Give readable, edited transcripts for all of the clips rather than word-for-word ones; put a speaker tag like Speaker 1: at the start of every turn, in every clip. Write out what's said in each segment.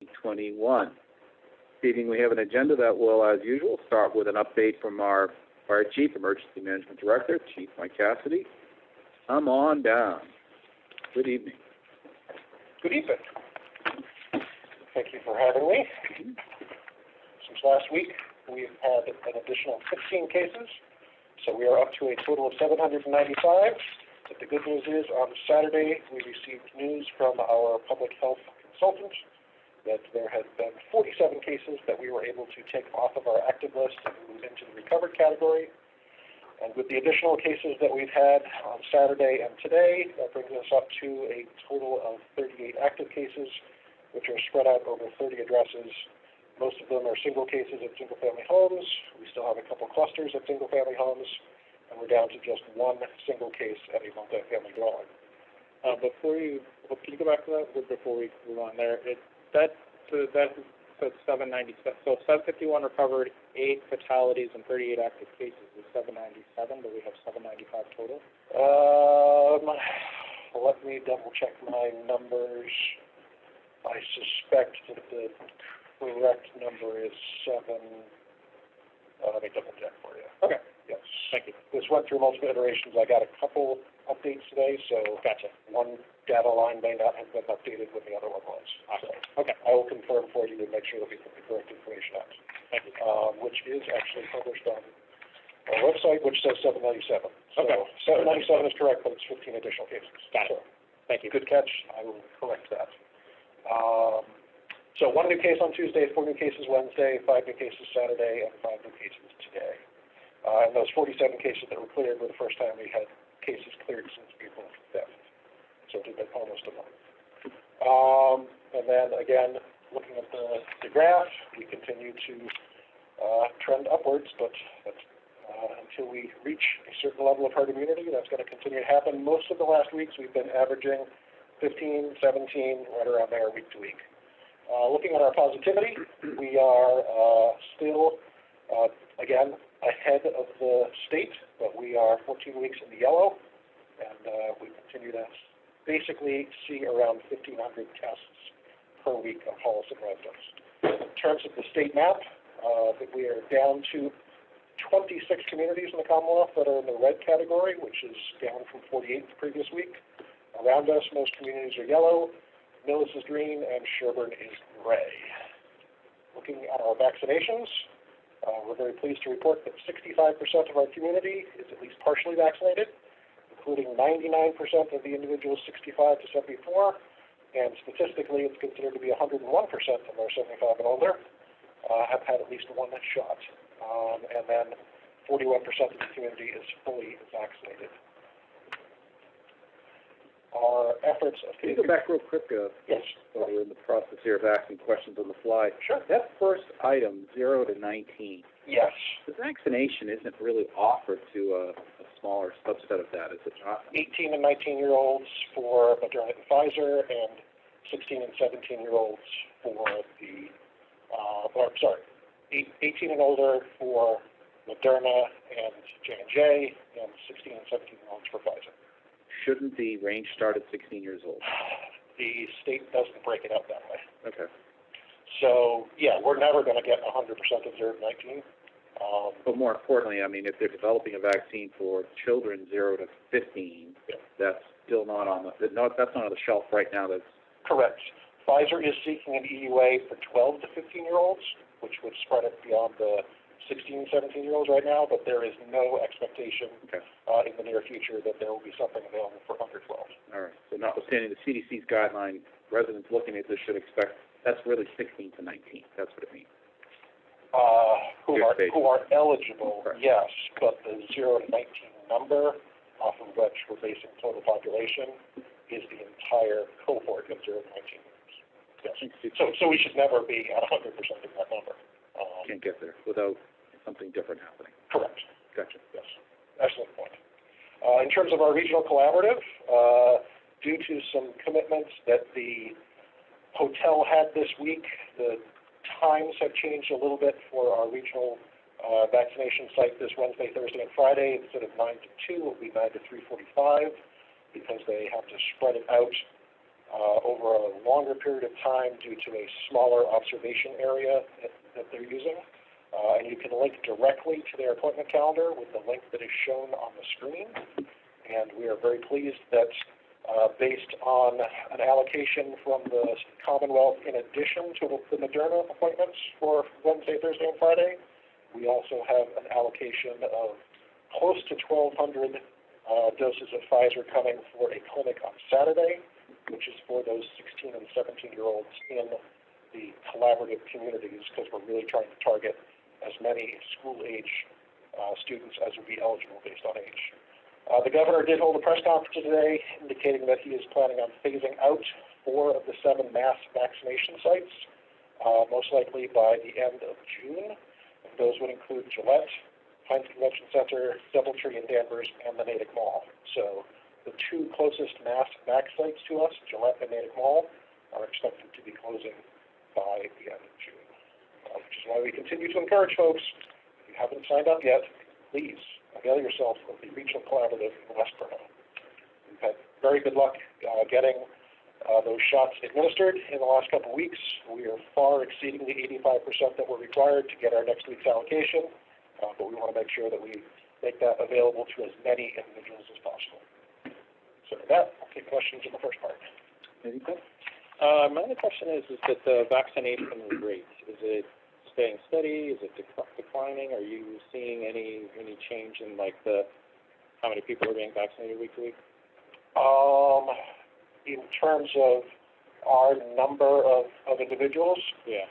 Speaker 1: 2021. This evening we have an agenda that will, as usual, start with an update from our Fire Chief, Emergency Management Director, Chief Mike Cassidy. Come on down. Good evening.
Speaker 2: Good evening. Thank you for having me. Since last week, we've had an additional 16 cases, so we are up to a total of 795. But the good news is, on Saturday, we received news from our public health consultant that there had been 47 cases that we were able to take off of our active list and move into the recovered category. And with the additional cases that we've had on Saturday and today, that brings us up to a total of 38 active cases, which are spread out over 30 addresses. Most of them are single cases at single-family homes. We still have a couple clusters at single-family homes, and we're down to just one single case at a multi-family dwelling.
Speaker 3: Can you go back to that before we move on there? That's 797. So 751 recovered, 8 fatalities, and 38 active cases. Is 797, but we have 795 total.
Speaker 2: Let me double check my numbers. I suspect that the correct number is 7. Let me double check for you.
Speaker 3: Okay.
Speaker 2: Yes.
Speaker 3: Thank you.
Speaker 2: This went through multiple iterations. I got a couple updates today, so
Speaker 3: Gotcha.
Speaker 2: One data line may not have been updated when the other one was.
Speaker 3: Awesome.
Speaker 2: So
Speaker 3: Okay.
Speaker 2: I will confirm for you to make sure that we put the correct information out.
Speaker 3: Thank you.
Speaker 2: Which is actually published on our website, which says 797. So
Speaker 3: Okay.
Speaker 2: 797 is correct, but it's 15 additional cases.
Speaker 3: Got it.
Speaker 2: So,
Speaker 3: Thank you.
Speaker 2: good catch. I will correct that. So 1 new case on Tuesday, 4 new cases Wednesday, 5 new cases Saturday, and 5 new cases today. And those 47 cases that were cleared were the first time we had cases cleared since April 5th. So it took almost a month. And then again, looking at the graph, we continue to trend upwards, but until we reach a certain level of herd immunity, that's going to continue to happen. Most of the last weeks, we've been averaging 15, 17, right around there week to week. Looking at our positivity, we are still, again, ahead of the state, but we are 14 weeks in the yellow, and we continue to basically see around 1,500 tests per week of Holliston residents. In terms of the state map, we are down to 26 communities in the Commonwealth that are in the red category, which is down from 48 the previous week. Around us, most communities are yellow, Millis is green, and Sherburne is gray. Looking at our vaccinations, we're very pleased to report that 65% of our community is at least partially vaccinated, including 99% of the individuals 65 to 74, and statistically it's considered to be 101% of our 75 and older have had at least one shot. And then 41% of the community is fully vaccinated. Our efforts of...
Speaker 1: Can you go back real quick?
Speaker 2: Yes.
Speaker 1: While we're in the process here of asking questions on the fly.
Speaker 2: Sure.
Speaker 1: That first item, 0 to 19.
Speaker 2: Yes.
Speaker 1: The vaccination isn't really offered to a smaller subset of that, is it not? 18
Speaker 2: and 19-year-olds for Moderna and Pfizer, and 16 and 17-year-olds for the, 18 and older for Moderna and J&J, and 16 and 17-year-olds for Pfizer.
Speaker 1: Shouldn't the range start at 16 years old?
Speaker 2: The state doesn't break it up that way.
Speaker 1: Okay.
Speaker 2: So, yeah, we're never going to get 100% of 0 to 19.
Speaker 1: But more importantly, I mean, if they're developing a vaccine for children 0 to 15,
Speaker 2: yeah.
Speaker 1: That's still not on that's not on the shelf right now. That's
Speaker 2: correct. Pfizer is seeking an EUA for 12 to 15-year-olds, which would spread it beyond the 16, 17-year-olds right now, but there is no expectation in the near future that there will be something available for under 12.
Speaker 1: All right. So notwithstanding the CDC's guideline, residents looking at this should expect that's really 16 to 19. That's what it means.
Speaker 2: Who are eligible,
Speaker 1: correct.
Speaker 2: Yes, but the 0 to 19 number, off of which we're basing total population, is the entire cohort of 0 to 19 years. Yes. So we should never be at 100% of that number.
Speaker 1: Can't get there without something different happening.
Speaker 2: Correct.
Speaker 1: Gotcha.
Speaker 2: Yes. Excellent point. In terms of our regional collaborative, due to some commitments that the hotel had this week, the times have changed a little bit for our regional vaccination site this Wednesday, Thursday, and Friday. Instead of 9 to 2, it will be 9 to 3:45 because they have to spread it out over a longer period of time due to a smaller observation area that they're using. And you can link directly to their appointment calendar with the link that is shown on the screen. And we are very pleased that based on an allocation from the Commonwealth in addition to the Moderna appointments for Wednesday, Thursday, and Friday, we also have an allocation of close to 1,200 doses of Pfizer coming for a clinic on Saturday, which is for those 16 and 17-year-olds in the collaborative communities, because we're really trying to target as many school-age students as would be eligible based on age. The governor did hold a press conference today indicating that he is planning on phasing out 4 of the 7 mass vaccination sites, most likely by the end of June. And those would include Gillette, Heinz Convention Center, Doubletree in Danvers, and the Natick Mall. So the 2 closest mass vac sites to us, Gillette and Natick Mall, are expected to be closing by the end of June, which is why we continue to encourage folks, if you haven't signed up yet, please avail yourself of the Regional Collaborative in Westboro. We've had very good luck getting those shots administered in the last couple of weeks. We are far exceeding the 85% that we're required to get our next week's allocation, but we want to make sure that we make that available to as many individuals as possible. So with that, I'll take questions in the first part.
Speaker 1: Anything?
Speaker 3: My other question is that the vaccination rate, is it staying steady? Is it declining? Are you seeing any change in like how many people are being vaccinated week to week?
Speaker 2: In terms of our number of individuals,
Speaker 3: Yeah.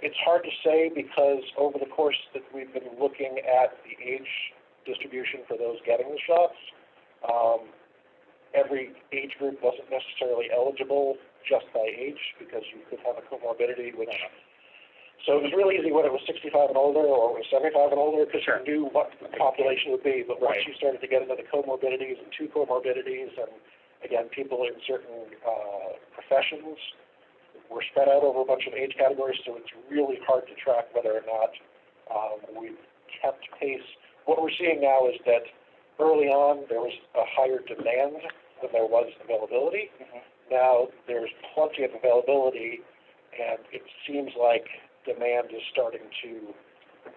Speaker 2: it's hard to say because over the course that we've been looking at the age distribution for those getting the shots, every age group wasn't necessarily eligible just by age because you could have a comorbidity, which so it was really easy when it was 65 and older or it was 75 and older because you knew what the population would be. But once you started to get into the comorbidities and 2 comorbidities, and again, people in certain professions were spread out over a bunch of age categories, so it's really hard to track whether or not we've kept pace. What we're seeing now is that early on there was a higher demand than there was availability. Now there's plenty of availability, and it seems like demand is starting to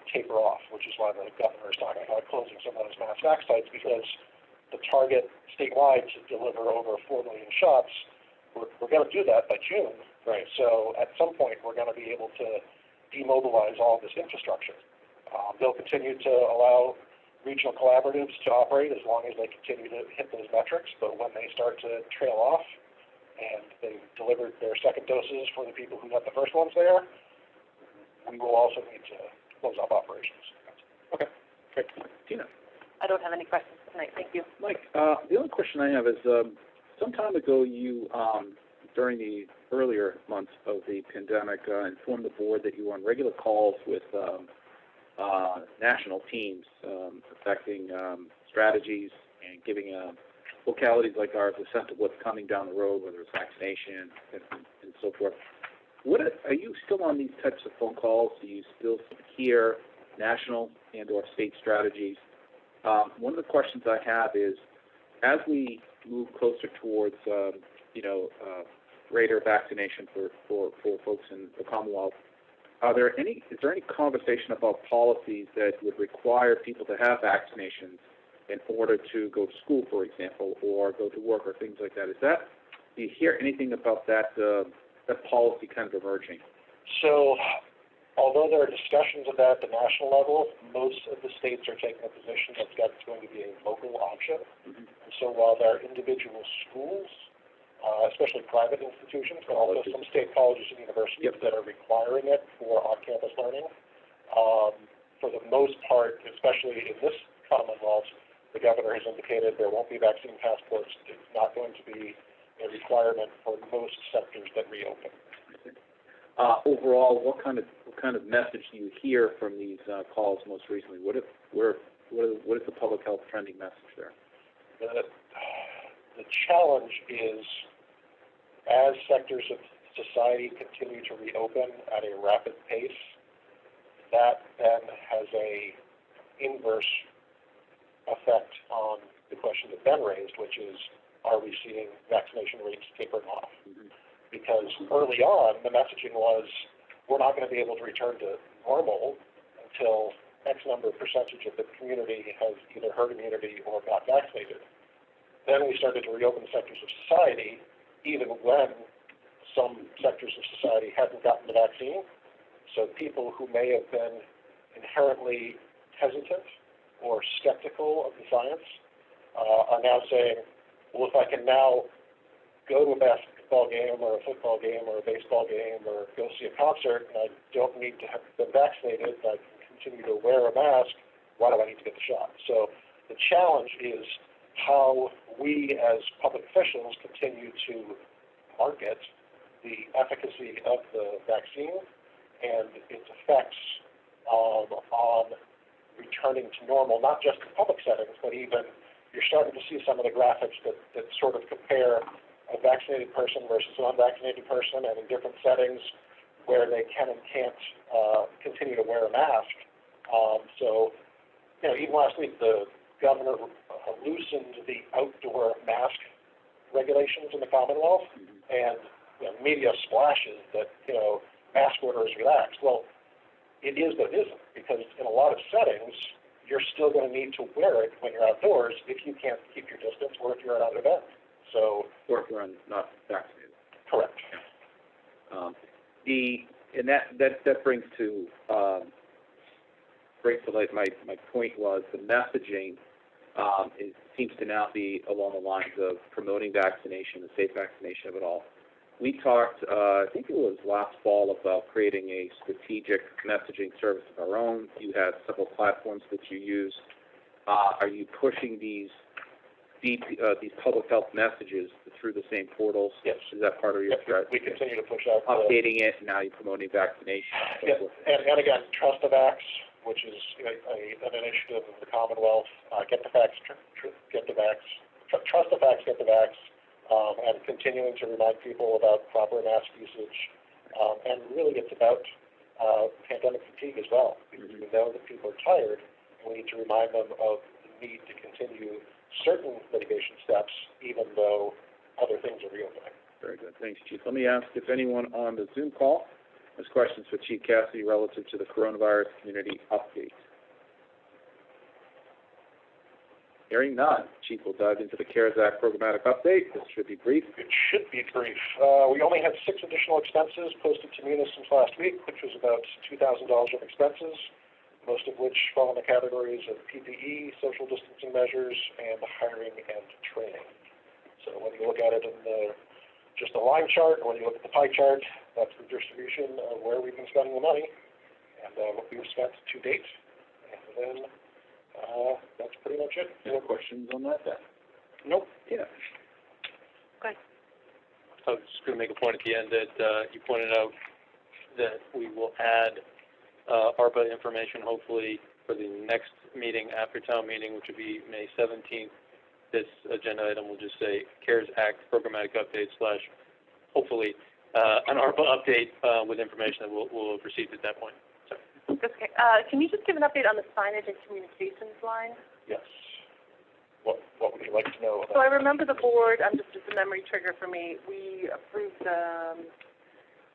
Speaker 2: taper off, which is why the governor is talking about closing some of those mass vac sites, because the target statewide to deliver over 4 million shots, we're going to do that by June.
Speaker 3: Right.
Speaker 2: So at some point we're going to be able to demobilize all this infrastructure. They'll continue to allow regional collaboratives to operate as long as they continue to hit those metrics, but when they start to trail off and they've delivered their second doses for the people who got the first ones there, we will also need to close up operations.
Speaker 1: Okay, great. Tina?
Speaker 4: I don't have any questions tonight. Thank you.
Speaker 1: Mike, the only question I have is, some time ago you, during the earlier months of the pandemic, informed the board that you were on regular calls with national teams affecting strategies and giving localities like ours a sense of what's coming down the road, whether it's vaccination and so forth. Are you still on these types of phone calls? Do you still hear national and or state strategies? One of the questions I have is, as we move closer towards, greater vaccination for folks in the Commonwealth, is there any conversation about policies that would require people to have vaccinations in order to go to school, for example, or go to work or things like that? Do you hear anything about that policy kind of emerging?
Speaker 2: So, although there are discussions of that at the national level, most of the states are taking a position that that's going to be a local option.
Speaker 1: Mm-hmm.
Speaker 2: And so while there are individual schools, especially private institutions, but also some state colleges and universities that are requiring it for on-campus learning, for the most part, especially in this Commonwealth, the governor has indicated there won't be vaccine passports. It's not going to be a requirement for most sectors that reopen.
Speaker 1: Overall, what kind of message do you hear from these calls most recently? What is the public health trending message there?
Speaker 2: The challenge is, as sectors of society continue to reopen at a rapid pace, that then has a inverse effect on the question that Ben raised, which is are we seeing vaccination rates tapering off? Because early on, the messaging was, we're not going to be able to return to normal until X number of percentage of the community has either herd immunity or got vaccinated. Then we started to reopen sectors of society, even when some sectors of society hadn't gotten the vaccine. So people who may have been inherently hesitant or skeptical of the science are now saying, well, if I can now go to a basketball game or a football game or a baseball game or go see a concert and I don't need to have been vaccinated, I can continue to wear a mask, why do I need to get the shot? So the challenge is how we as public officials continue to market the efficacy of the vaccine and its effects on returning to normal, not just in public settings, but even you're starting to see some of the graphics that sort of compare a vaccinated person versus an unvaccinated person, and in different settings where they can and can't continue to wear a mask. So, you know, even last week the governor loosened the outdoor mask regulations in the Commonwealth, and you know, media splashes that, you know, mask order is relaxed. Well, it is, but it isn't, because in a lot of settings, you're still going to need to wear it when you're outdoors if you can't keep your distance or if you're at an event. So,
Speaker 1: or if you're not vaccinated.
Speaker 2: Correct.
Speaker 1: And that brings to light my point was the messaging it seems to now be along the lines of promoting vaccination, the safe vaccination of it all. We talked, I think it was last fall, about creating a strategic messaging service of our own. You have several platforms that you use. Are you pushing these public health messages through the same portals?
Speaker 2: Yes.
Speaker 1: Is that part of your strategy?
Speaker 2: We continue to push out
Speaker 1: updating it, and now you're promoting vaccination.
Speaker 2: Yeah, and again, Trust the Vax, which is an initiative of the Commonwealth. Get the Vax, get the Vax. Trust the Vax, get the Vax. And continuing to remind people about proper mask usage. And really it's about pandemic fatigue as well, because we know that people are tired, and we need to remind them of the need to continue certain mitigation steps, even though other things are reopening.
Speaker 1: Very good. Thanks, Chief. Let me ask if anyone on the Zoom call has questions for Chief Cassidy relative to the coronavirus community update. Hearing none, Chief will dive into the CARES Act programmatic update. This should be brief.
Speaker 2: It should be brief. We only had 6 additional expenses posted to Munis since last week, which was about $2,000 of expenses, most of which fall in the categories of PPE, social distancing measures, and hiring and training. So when you look at it in just a line chart, or when you look at the pie chart, that's the distribution of where we've been spending the money and what we've spent to date. And then that's pretty much it.
Speaker 1: Any questions on that then?
Speaker 2: Nope.
Speaker 1: Yeah.
Speaker 4: Good.
Speaker 5: I was just going to make a point at the end that you pointed out that we will add ARPA information hopefully for the next meeting after town meeting, which will be May 17th. This agenda item will just say CARES Act programmatic update / hopefully an ARPA update with information that we'll have received at that point. So.
Speaker 4: That's okay. Can you just give an update on the signage and communications line?
Speaker 2: Yes. What would you like to know about?
Speaker 4: So I remember the board, just as a memory trigger for me, we approved the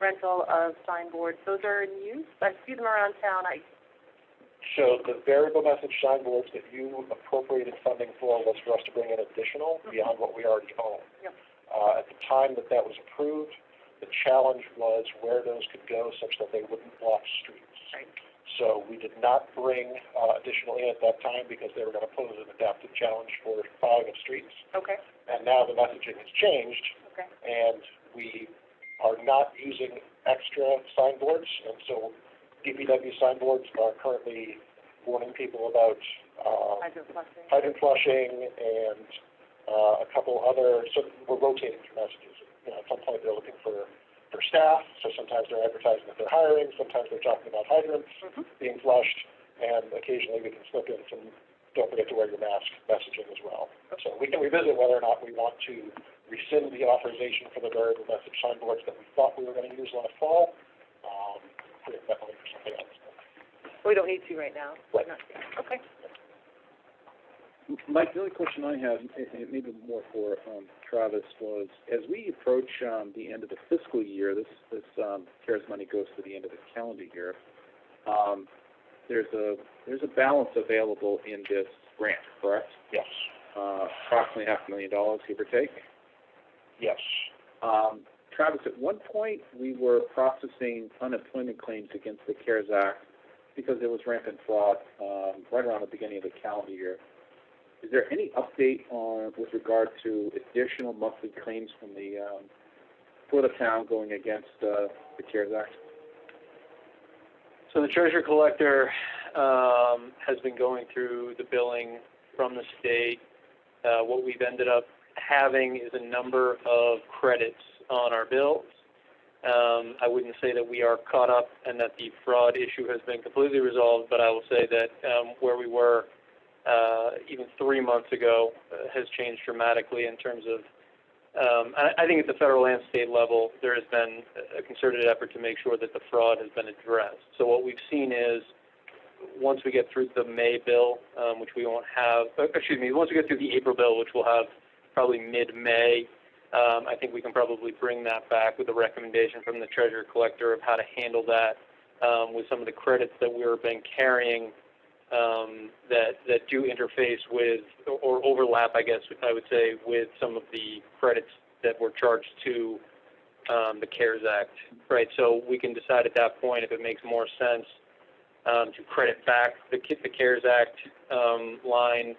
Speaker 4: rental of signboards. Those are in use. I see them around town.
Speaker 2: So the variable message signboards that you appropriated funding for was for us to bring in additional beyond what we already own.
Speaker 4: Yep.
Speaker 2: At the time that was approved, the challenge was where those could go such that they wouldn't block streets.
Speaker 4: Right.
Speaker 2: So we did not bring additional in at that time because they were going to pose an adaptive challenge for fog of streets.
Speaker 4: Okay.
Speaker 2: And now the messaging has changed,
Speaker 4: Okay.
Speaker 2: and we are not using extra signboards, and so DPW signboards are currently warning people about hydrant flushing and a couple other, so we're rotating through messages. You know, at some point they're looking for staff, so sometimes they're advertising that they're hiring, sometimes they're talking about hydrants being flushed, and occasionally we can slip in some don't forget to wear your mask messaging as well. So we can revisit whether or not we want to rescind the authorization for the variable message signboards that we thought we were going to use last fall, create that money for something else.
Speaker 4: We don't need to right now.
Speaker 2: Right.
Speaker 4: Okay.
Speaker 1: Mike, the only question I have, and maybe more for Travis, was as we approach the end of the fiscal year, this CARES money goes to the end of the calendar year. There's a balance available in this grant, correct?
Speaker 2: Yes.
Speaker 1: Approximately $500,000, give or take.
Speaker 2: Yes.
Speaker 1: Travis, at one point we were processing unemployment claims against the CARES Act because there was rampant fraud right around the beginning of the calendar year. Is there any update with regard to additional monthly claims from for the town going against the CARES Act?
Speaker 5: So the treasurer collector has been going through the billing from the state. What we've ended up having is a number of credits on our bills. I wouldn't say that we are caught up and that the fraud issue has been completely resolved, but I will say that where we were even 3 months ago has changed dramatically in terms of, I think at the federal and state level, there has been a concerted effort to make sure that the fraud has been addressed. So what we've seen is, once we get through the May bill, which we won't have, once we get through the April bill, which we'll have probably mid-May, I think we can probably bring that back with a recommendation from the treasurer collector of how to handle that with some of the credits that we've been carrying that do interface with or overlap, I guess I would say, with some of the credits that were charged to the CARES Act, right? So we can decide at that point if it makes more sense to credit back the CARES Act line,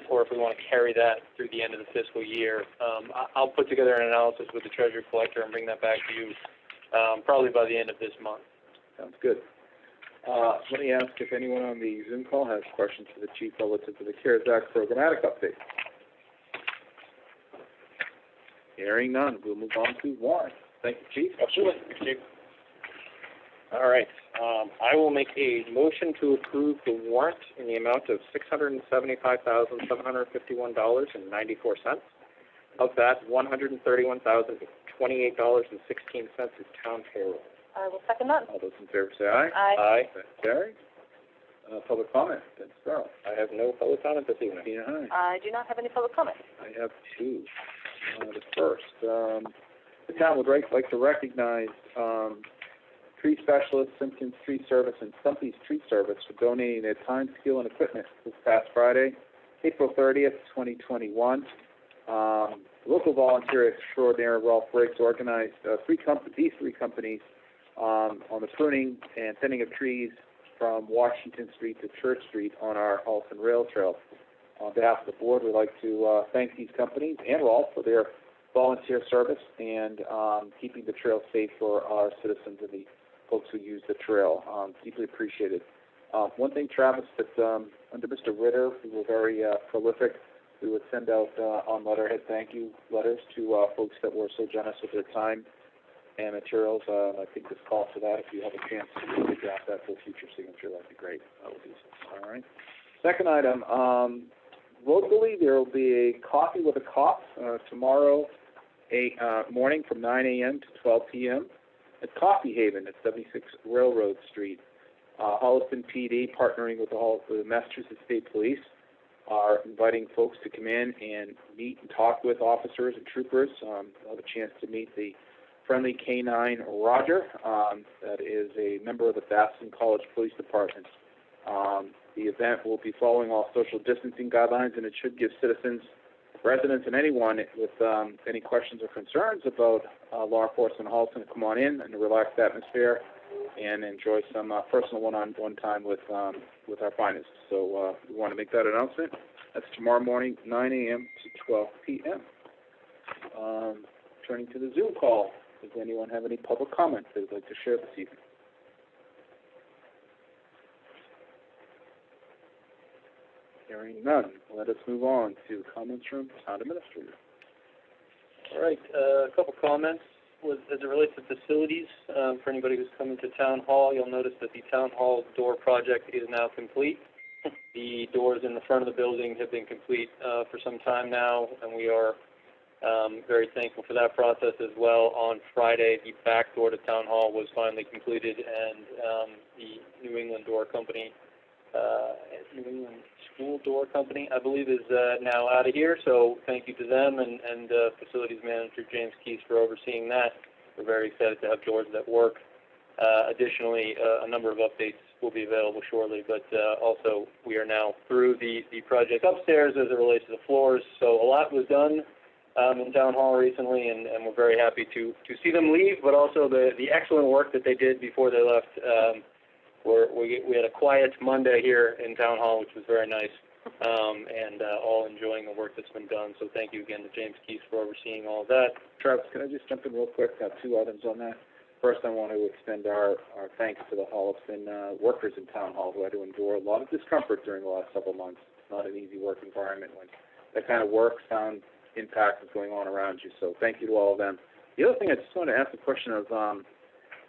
Speaker 5: or if we want to carry that through the end of the fiscal year. I'll put together an analysis with the treasurer collector and bring that back to you probably by the end of this month.
Speaker 1: Sounds good. Let me ask if anyone on the Zoom call has questions for the chief relative to the CARES Act programmatic update. Hearing none, we'll move on to warrant. Thank you, Chief.
Speaker 2: Absolutely. Thank you.
Speaker 3: All right. I will make a motion to approve the warrant in the amount of $675,751.94. Of that, $131,028.16 is town payroll.
Speaker 4: I will second that.
Speaker 1: All those in favor say aye.
Speaker 4: Aye.
Speaker 1: That's carried. Public comment. Ben Sparrow.
Speaker 3: I have no public comment this evening.
Speaker 1: Tina Hine.
Speaker 4: I do not have any public comment.
Speaker 1: I have two. The first, the town would like to recognize tree specialists, Simpkins Tree Service, and Stumpy's Tree Service for donating their time, skill, and equipment this past Friday, April 30th, 2021. Local volunteer extraordinaire Ralph Briggs organized these three companies on the pruning and thinning of trees from Washington Street to Church Street on our Holliston Rail Trail. On behalf of the board, we'd like to thank these companies and Rolf for their volunteer service and keeping the trail safe for our citizens and the folks who use the trail. Deeply appreciated. One thing, Travis, that under Mr. Ritter, who were very prolific, we would send out on letterhead thank you letters to folks that were so generous with their time and materials. I think this calls for that. If you have a chance to draft that for future signature, that'd be great. All right. Second item, locally there will be a coffee with a cop tomorrow morning from 9 a.m. to 12 p.m. at Coffee Haven at 76 Railroad Street. Holliston PD, partnering with the Massachusetts State Police, are inviting folks to come in and meet and talk with officers and troopers. They'll have a chance to meet the friendly canine Roger, that is a member of the Boston College Police Department. The event will be following all social distancing guidelines, and it should give citizens, residents, and anyone with any questions or concerns about law enforcement in Holliston to come on in in a relaxed atmosphere and enjoy some personal one-on-one time with our finest. So we want to make that announcement. That's tomorrow morning, 9 a.m. to 12 p.m. Turning to the Zoom call, does anyone have any public comments they'd like to share this evening? Hearing none, let us move on to comments from Town Administrator.
Speaker 5: All right, a couple comments as it relates to facilities. For anybody who's coming to Town Hall, you'll notice that the Town Hall door project is now complete. The doors in the front of the building have been complete for some time now, and we are very thankful for that process as well. On Friday, the back door to Town Hall was finally completed, and the New England Door Company New England School Door Company, I believe, is now out of here. So thank you to them and Facilities Manager James Keys for overseeing that. We're very excited to have doors that work. Additionally, a number of updates will be available shortly, but also we are now through the project upstairs as it relates to the floors. So a lot was done in Town Hall recently, and we're very happy to see them leave, but also the excellent work that they did before they left. We had a quiet Monday here in Town Hall, which was very nice, and all enjoying the work that's been done. So thank you again to James Keys for overseeing all of that.
Speaker 1: Travis, can I just jump in real quick? I have two items on that. First, I want to extend our thanks to the Holliston workers in Town Hall who had to endure a lot of discomfort during the last several months. It's not an easy work environment when that kind of work, sound, impact is going on around you. So thank you to all of them. The other thing I just want to ask the question of,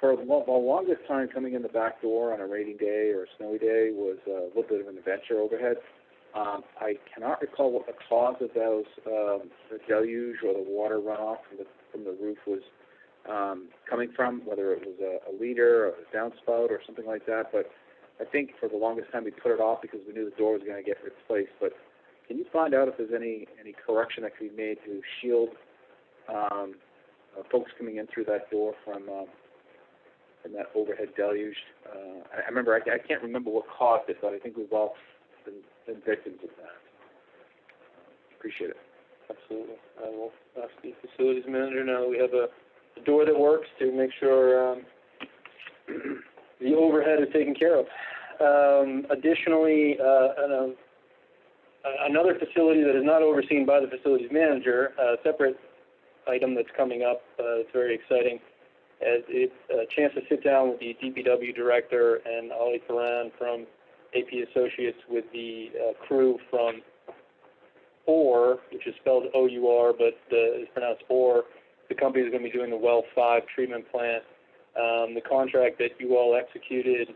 Speaker 1: for the longest time coming in the back door on a rainy day or a snowy day was a little bit of an adventure overhead. I cannot recall what the cause of those, the deluge or the water runoff from the roof was coming from, whether it was a leader or a downspout or something like that. But I think for the longest time we put it off because we knew the door was going to get replaced. But can you find out if there's any correction that could be made to shield folks coming in through that door from that overhead deluge? I remember, I can't remember what caused it, but I think we've all been victims of that. Appreciate it.
Speaker 5: Absolutely. I will ask the facilities manager now. We have a door that works to make sure the overhead is taken care of. Additionally, another facility that is not overseen by the facilities manager, a separate item that's coming up, it's very exciting, as it's a chance to sit down with the DPW director and Ali Farhan from AP Associates with the crew from OR, which is spelled O-U-R, but is pronounced OR. The company is going to be doing the Well 5 treatment plant. The contract that you all executed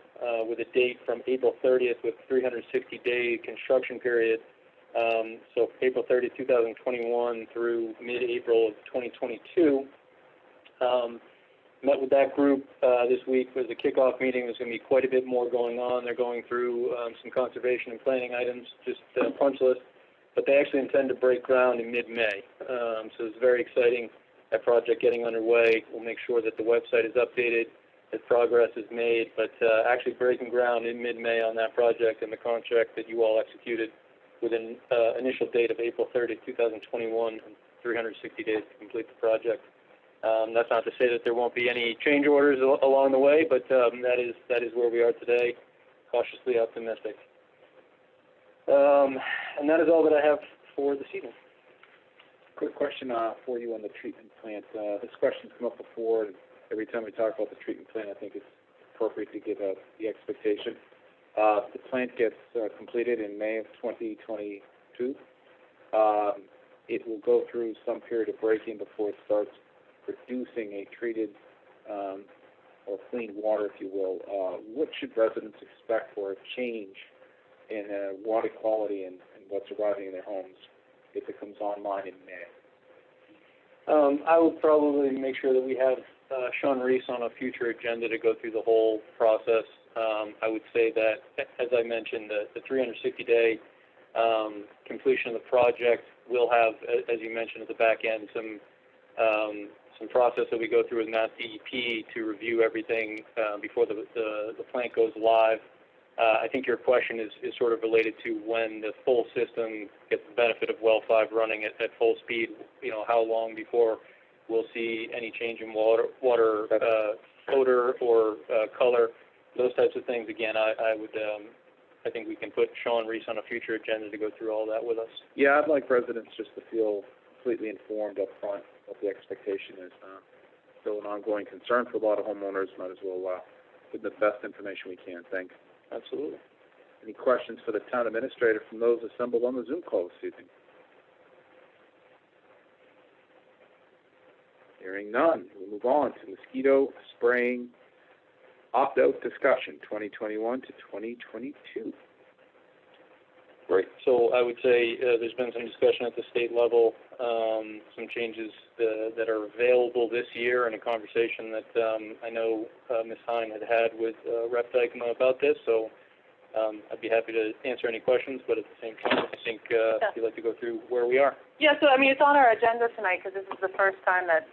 Speaker 5: with a date from April 30th with 360-day construction period, so April 30th, 2021 through mid-April of 2022. Met with that group this week. It was a kickoff meeting. There's going to be quite a bit more going on. They're going through some conservation and planning items, just punch list. But they actually intend to break ground in mid-May. So it's very exciting, that project getting underway. We'll make sure that the website is updated, that progress is made. But actually breaking ground in mid-May on that project and the contract that you all executed with an initial date of April 30, 2021, and 360 days to complete the project. That's not to say that there won't be any change orders along the way, but that is where we are today, cautiously optimistic. And that is all that I have for this evening.
Speaker 1: Quick question for you on the treatment plant. This question's come up before, and every time we talk about the treatment plant, I think it's appropriate to give the expectation. The plant gets completed in May of 2022. It will go through some period of break-in before it starts producing a treated or clean water, if you will. What should residents expect for a change in water quality and what's arriving in their homes if it comes online in May?
Speaker 5: I would probably make sure that we have Sean Reese on a future agenda to go through the whole process. I would say that, as I mentioned, the 360-day completion of the project will have, as you mentioned at the back end, some process that we go through with Mass DEP to review everything before the plant goes live. I think your question is sort of related to when the full system gets the benefit of Well 5 running at full speed. You know, how long before we'll see any change in water odor or color, those types of things. Again, I think we can put Sean Reese on a future agenda to go through all that with us.
Speaker 1: Yeah, I'd like residents just to feel completely informed up front what the expectation is. Still an ongoing concern for a lot of homeowners. Might as well give the best information we can. Thanks.
Speaker 5: Absolutely.
Speaker 1: Any questions for the town administrator from those assembled on the Zoom call this evening? Hearing none, we'll move on to mosquito spraying opt-out discussion, 2021 to 2022.
Speaker 5: Great. So I would say there's been some discussion at the state level, some changes that are available this year, and a conversation that I know Ms. Hine had with Rep. Dykema about this. So I'd be happy to answer any questions, but at the same time, I think if you'd like to go through where we are.
Speaker 4: Yeah, so I mean, it's on our agenda tonight because this is the first time that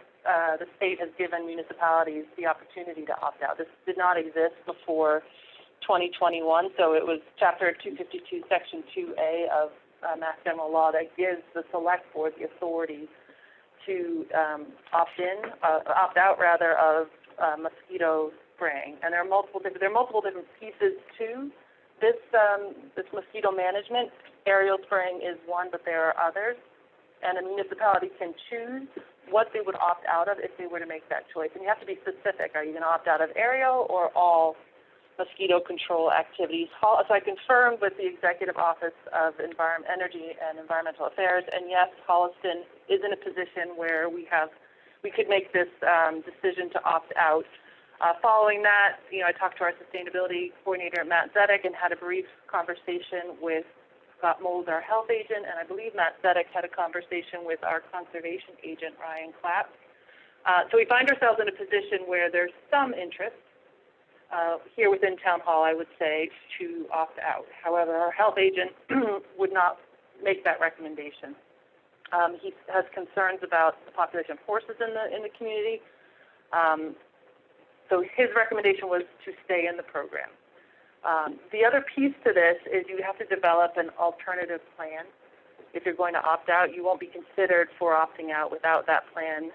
Speaker 4: the state has given municipalities the opportunity to opt out. This did not exist before 2021, so it was Chapter 252, Section 2A of Mass General Law that gives the Select Board the authority to opt out rather, of mosquito spraying. And there are multiple different pieces to this mosquito management. Aerial spraying is one, but there are others. And a municipality can choose what they would opt out of if they were to make that choice. And you have to be specific. Are you going to opt out of aerial or all mosquito control activities? So I confirmed with the Executive Office of Energy and Environmental Affairs, and yes, Holliston is in a position where we could make this decision to opt out. Following that, I talked to our sustainability coordinator, Matt Zedek, and had a brief conversation with Scott Moles, our health agent, and I believe Matt Zedek had a conversation with our conservation agent, Ryan Clapp. So we find ourselves in a position where there's some interest here within Town Hall, I would say, to opt out. However, our health agent would not make that recommendation. He has concerns about the population of horses in the community. So his recommendation was to stay in the program. The other piece to this is you have to develop an alternative plan. If you're going to opt out, you won't be considered for opting out without that plan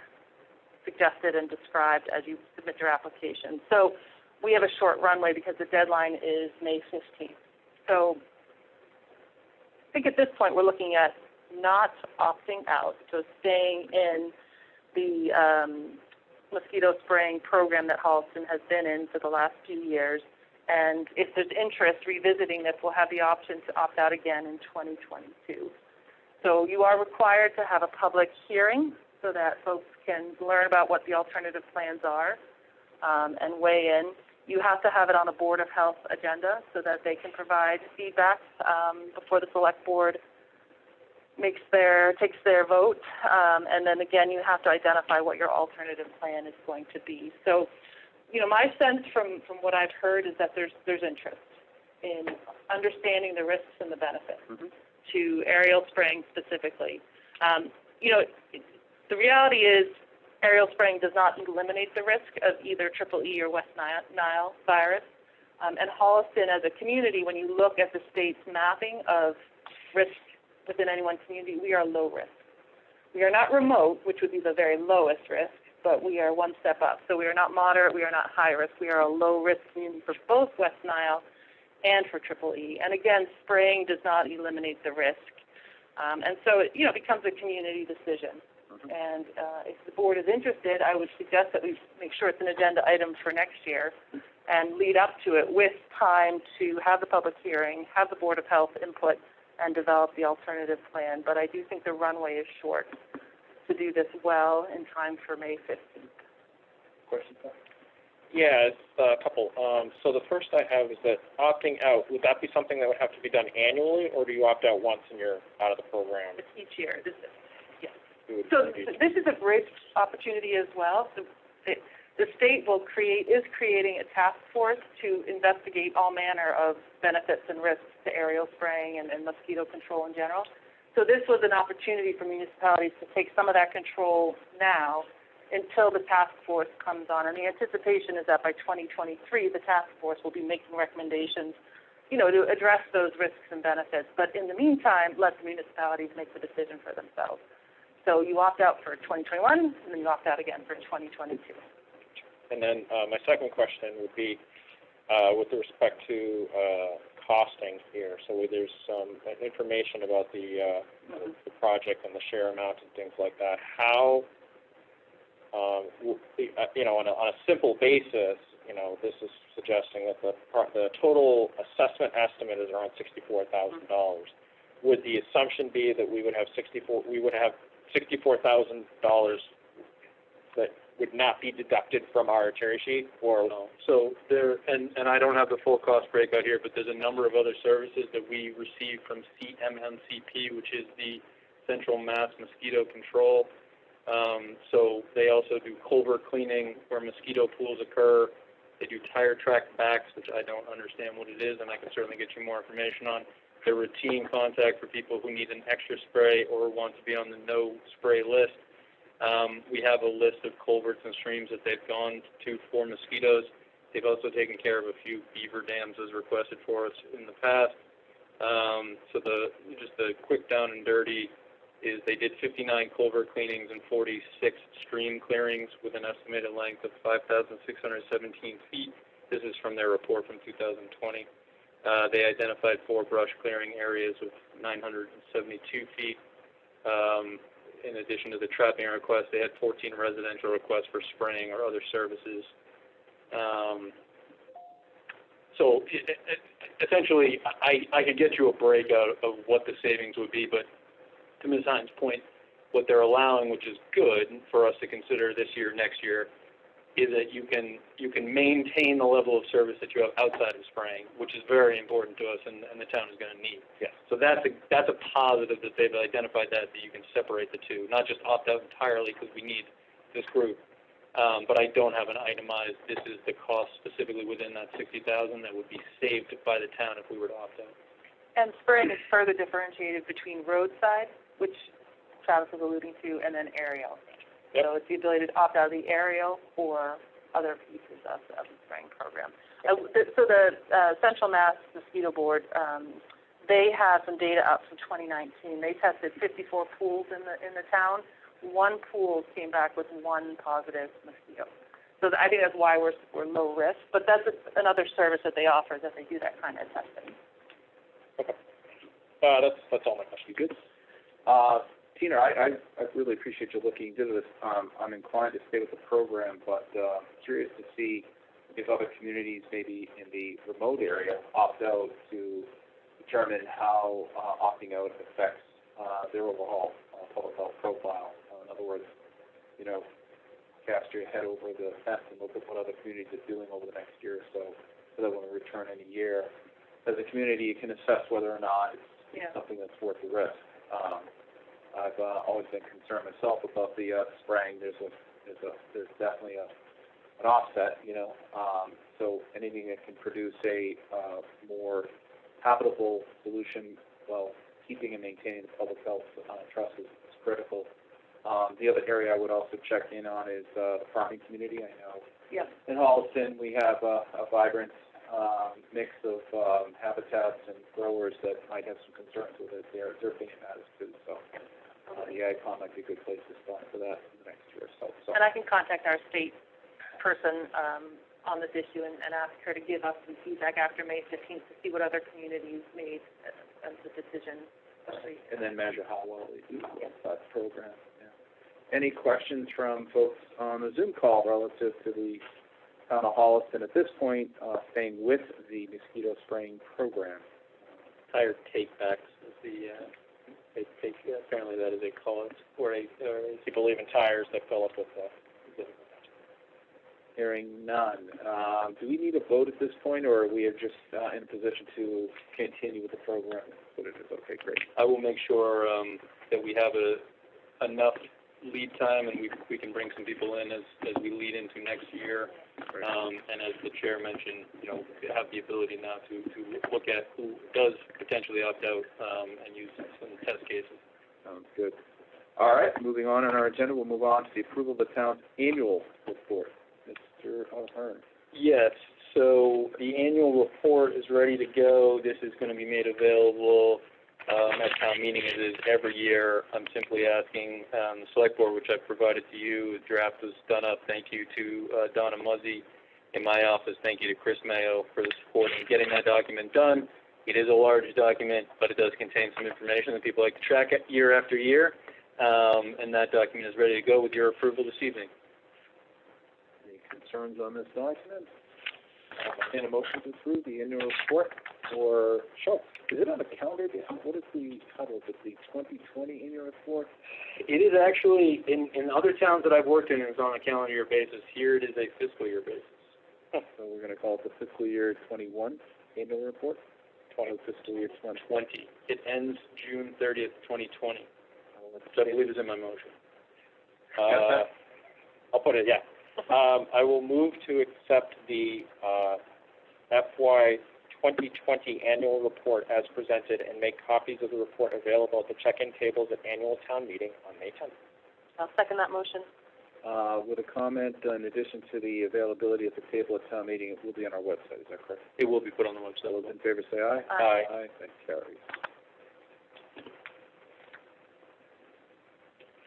Speaker 4: suggested and described as you submit your application. So we have a short runway because the deadline is May 15th. So I think at this point we're looking at not opting out, so staying in the mosquito spraying program that Holliston has been in for the last few years. And if there's interest, revisiting this, we'll have the option to opt out again in 2022. So you are required to have a public hearing so that folks can learn about what the alternative plans are and weigh in. You have to have it on a Board of Health agenda so that they can provide feedback before the Select Board takes their vote. And then again, you have to identify what your alternative plan is going to be. So, my sense from what I've heard is that there's interest in understanding the risks and the benefits to aerial spraying specifically. The reality is aerial spraying does not eliminate the risk of either EEE or West Nile virus. And Holliston as a community, when you look at the state's mapping of risk within any one community, we are low risk. We are not remote, which would be the very lowest risk, but we are one step up. So we are not moderate, we are not high risk. We are a low risk community for both West Nile and for EEE. And again, spraying does not eliminate the risk. And so it becomes a community decision. And if the board is interested, I would suggest that we make sure it's an agenda item for next year and lead up to it with time to have the public hearing, have the Board of Health input, and develop the alternative plan. But I do think the runway is short to do this well in time for May 15th.
Speaker 1: Questions?
Speaker 3: Yeah, it's a couple. So the first I have is that opting out, would that be something that would have to be done annually, or do you opt out once and you're out of the program?
Speaker 4: It's each year. So this is a bridge opportunity as well. So the state is creating a task force to investigate all manner of benefits and risks to aerial spraying and mosquito control in general. So this was an opportunity for municipalities to take some of that control now until the task force comes on. And the anticipation is that by 2023, the task force will be making recommendations, to address those risks and benefits. But in the meantime, let the municipalities make the decision for themselves. So you opt out for 2021, and then you opt out again for 2022.
Speaker 3: And then my second question would be with respect to costing here. So there's some information about the project and the share amount and things like that. How, on a simple basis, this is suggesting that the total assessment estimate is around $64,000. Would the assumption be that we would have $64,000 that would not be deducted from our cherry sheet, or
Speaker 5: No. So and I don't have the full cost breakout here, but there's a number of other services that we receive from CMMCP, which is the Central Mass Mosquito Control. So they also do culvert cleaning where mosquito pools occur. They do tire track backs, which I don't understand what it is, and I can certainly get you more information on. They're routine contact for people who need an extra spray or want to be on the no spray list. We have a list of culverts and streams that they've gone to for mosquitoes. They've also taken care of a few beaver dams as requested for us in the past. So just the quick down and dirty is they did 59 culvert cleanings and 46 stream clearings with an estimated length of 5,617 feet. This is from their report from 2020. They identified 4 brush clearing areas with 972 feet. In addition to the trapping requests, they had 14 residential requests for spraying or other services. So essentially, I could get you a breakout of what the savings would be, but to Ms. Hines' point, what they're allowing, which is good for us to consider this year, next year, is that you can maintain the level of service that you have outside of spraying, which is very important to us and the town is going to need.
Speaker 3: Yes.
Speaker 5: So that's a positive that they've identified that you can separate the two, not just opt out entirely because we need this group. But I don't have an itemized, this is the cost specifically within that $60,000 that would be saved by the town if we were to opt out.
Speaker 4: And spraying is further differentiated between roadside, which Travis was alluding to, and then aerial.
Speaker 3: Yep.
Speaker 4: So it's the ability to opt out of the aerial or other pieces of the spraying program. So the Central Mass Mosquito Board, they have some data up from 2019. They tested 54 pools in the town. 1 pool came back with 1 positive mosquito. So I think that's why we're low risk. But that's another service that they offer, that they do that kind of testing.
Speaker 3: Okay. That's all my questions.
Speaker 1: Good. Tina, I really appreciate you looking into this. I'm inclined to stay with the program, but curious to see if other communities, maybe in the remote area, opt out to determine how opting out affects their overall public health profile. In other words, cast your head over the fence and look at what other communities are doing over the next year or so that when we return in a year, as a community, you can assess whether or not it's something that's worth the risk. I've always been concerned myself about the spraying. There's definitely an offset, so anything that can produce a more habitable solution while keeping and maintaining the public health trust is critical. The other area I would also check in on is the farming community. I know in Holliston we have a vibrant mix of habitats and growers that might have some concerns with it. They're being matters too. So the AgCom might be a good place to start for that in the next year or so.
Speaker 4: And I can contact our state person on this issue and ask her to give us some feedback after May 15th to see what other communities made as a decision.
Speaker 1: And then measure how well they do with that program. Yeah. Any questions from folks on the Zoom call relative to the town of Holliston at this point, staying with the mosquito spraying program?
Speaker 5: Tire take-backs is apparently that is they call it, or
Speaker 3: people leaving tires that fill up with
Speaker 1: Hearing none. Do we need a vote at this point, or are we just in a position to continue with the program? What it is? Okay, great.
Speaker 5: I will make sure that we have enough lead time and we can bring some people in as we lead into next year. And as the chair mentioned, have the ability now to look at who does potentially opt out and use some test cases.
Speaker 1: Sounds good. All right, moving on our agenda, we'll move on to the approval of the town's annual report. Mr. O'Hearn.
Speaker 5: Yes, so the annual report is ready to go. This is going to be made available at town meeting as it is every year. I'm simply asking the select board, which I've provided to you, the draft was done up. Thank you to Donna Muzzy in my office. Thank you to Chris Mayo for the support in getting that document done. It is a large document, but it does contain some information that people like to track it year after year. And that document is ready to go with your approval this evening.
Speaker 1: Any concerns on this document? And a motion to approve the annual report, or sure. Is it on the calendar? What is the title? Is it the 2020 annual report?
Speaker 5: It is actually, in other towns that I've worked in, it's on a calendar year basis. Here it is a fiscal year basis.
Speaker 1: So we're going to call it the fiscal year 21 annual report? Fiscal year 2020.
Speaker 5: It ends June 30th, 2020. Which I believe is in my motion.
Speaker 3: I'll put it, yeah. I will move to accept the FY 2020 annual report as presented and make copies of the report available at the check-in tables at annual town meeting on May 10th.
Speaker 4: I'll second that motion.
Speaker 1: With a comment, in addition to the availability at the table at town meeting, it will be on our website, is that correct?
Speaker 5: It will be put on the website.
Speaker 1: All those in favor say aye.
Speaker 4: Aye.
Speaker 1: Aye, that carries.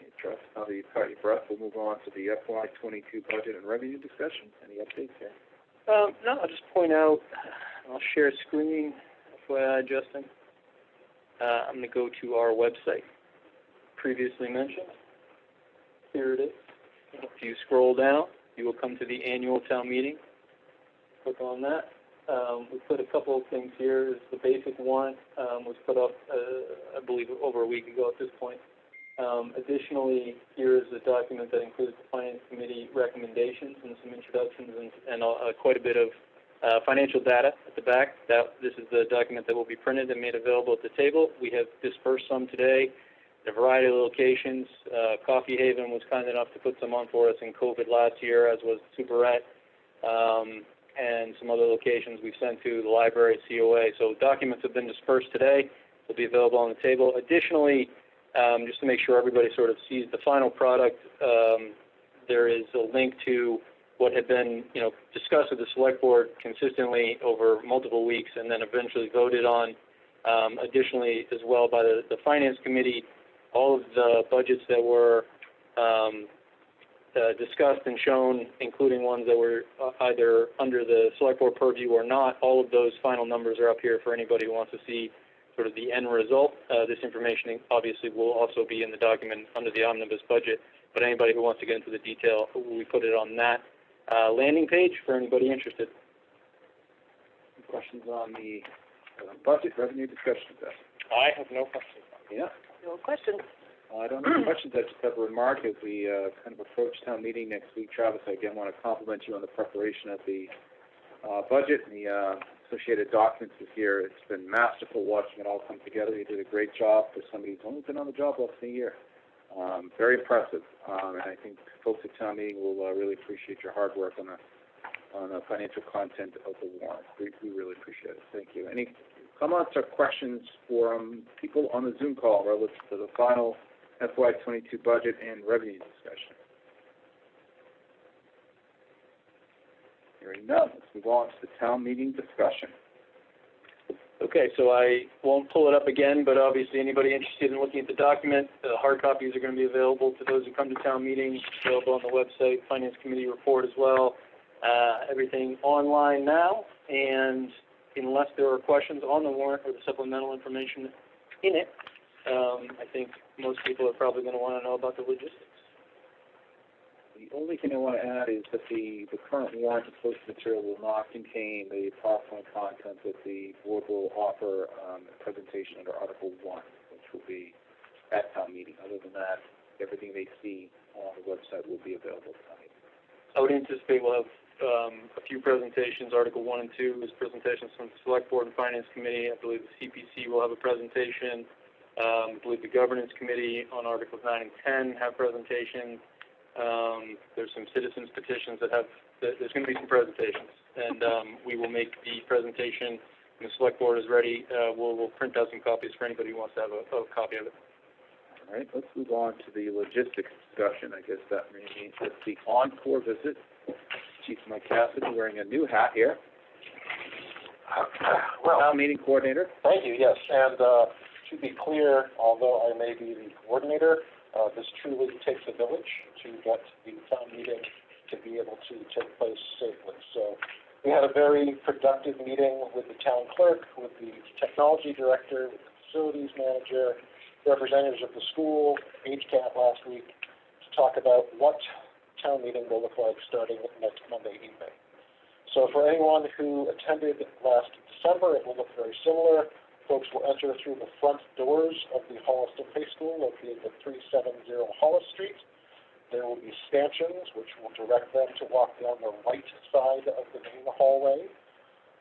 Speaker 1: Okay, trust, now that you've caught your breath, we'll move on to the FY 22 budget and revenue discussion. Any updates here?
Speaker 5: No, I'll just point out, I'll share screen, FYI, Justin. I'm going to go to our website, previously mentioned. Here it is. If you scroll down, you will come to the annual town meeting. Click on that. We put a couple of things here. The basic warrant was put up, I believe, over a week ago at this point. Additionally, here is a document that includes the Finance Committee recommendations and some introductions and quite a bit of financial data at the back. This is the document that will be printed and made available at the table. We have dispersed some today in a variety of locations. Coffee Haven was kind enough to put some on for us in COVID last year, as was Superette, and some other locations we've sent to the library, COA. So documents have been dispersed today. They'll be available on the table. Additionally, just to make sure everybody sort of sees the final product, there is a link to what had been, discussed with the Select Board consistently over multiple weeks and then eventually voted on, additionally as well by the Finance Committee. All of the budgets that were discussed and shown, including ones that were either under the Select Board purview or not, all of those final numbers are up here for anybody who wants to see sort of the end result. This information obviously will also be in the document under the omnibus budget, but anybody who wants to get into the detail, we put it on that landing page for anybody interested.
Speaker 1: Questions on the budget revenue discussion?
Speaker 3: I have no questions.
Speaker 1: Yeah.
Speaker 4: No questions?
Speaker 1: I don't have any questions. I just have a remark as we kind of approach town meeting next week. Travis, I again want to compliment you on the preparation of the budget and the associated documents this year. It's been masterful watching it all come together. You did a great job for somebody who's only been on the job less than a year. Very impressive, and I think folks at town meeting will really appreciate your hard work on the financial content of the warrant. We really appreciate it. Thank you. Any comments or questions from people on the Zoom call relative to the final FY 22 budget and revenue discussion? Hearing none, let's move on to the town meeting discussion.
Speaker 5: Okay, so I won't pull it up again, but obviously anybody interested in looking at the document, the hard copies are going to be available to those who come to town meeting, available on the website, Finance Committee report as well. Everything online now, and unless there are questions on the warrant or the supplemental information in it, I think most people are probably going to want to know about the logistics.
Speaker 1: The only thing I want to add is that the current warrant and posted material will not contain the PowerPoint content that the board will offer a presentation under Article 1, which will be at town meeting. Other than that, everything they see on the website will be available at town meeting.
Speaker 5: I would anticipate we'll have a few presentations. Article 1 and 2 is presentations from the Select Board and Finance Committee. I believe the CPC will have a presentation. I believe the Governance Committee on Articles 9 and 10 have presentations. There's some citizens petitions that have, there's going to be some presentations, and we will make the presentation when the Select Board is ready. We'll print out some copies for anybody who wants to have a copy of it.
Speaker 1: All right, let's move on to the logistics discussion. I guess that means it's the encore visit. Chief Mike Cassidy wearing a new hat here. Town meeting coordinator.
Speaker 2: Thank you, yes. And to be clear, although I may be the coordinator, this truly takes a village to get the town meeting to be able to take place safely. So we had a very productive meeting with the town clerk, with the technology director, with the facilities manager, representatives of the school, HCAP last week, to talk about what town meeting will look like starting next Monday evening. So for anyone who attended last December, it will look very similar. Folks will enter through the front doors of the Holliston High School, located at 370 Hollis Street. There will be stanchions, which will direct them to walk down the right side of the main hallway,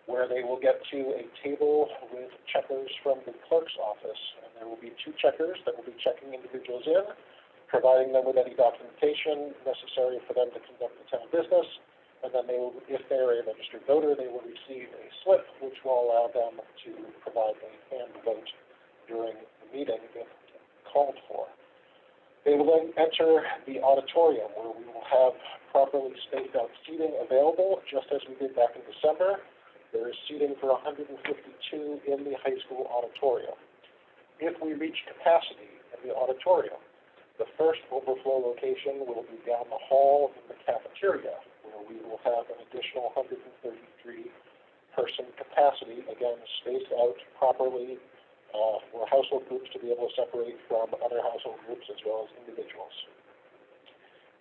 Speaker 2: where they will get to a table with checkers from the clerk's office. And there will be two checkers that will be checking individuals in. providing them with any documentation necessary for them to conduct the town business, and then they will, if they are a registered voter, they will receive a slip which will allow them to provide a hand vote during the meeting if called for. They will then enter the auditorium where we will have properly spaced out seating available, just as we did back in December. There is seating for 152 in the high school auditorium. If we reach capacity in the auditorium, the first overflow location will be down the hall in the cafeteria, where we will have an additional 133-person capacity, again, spaced out properly for household groups to be able to separate from other household groups as well as individuals.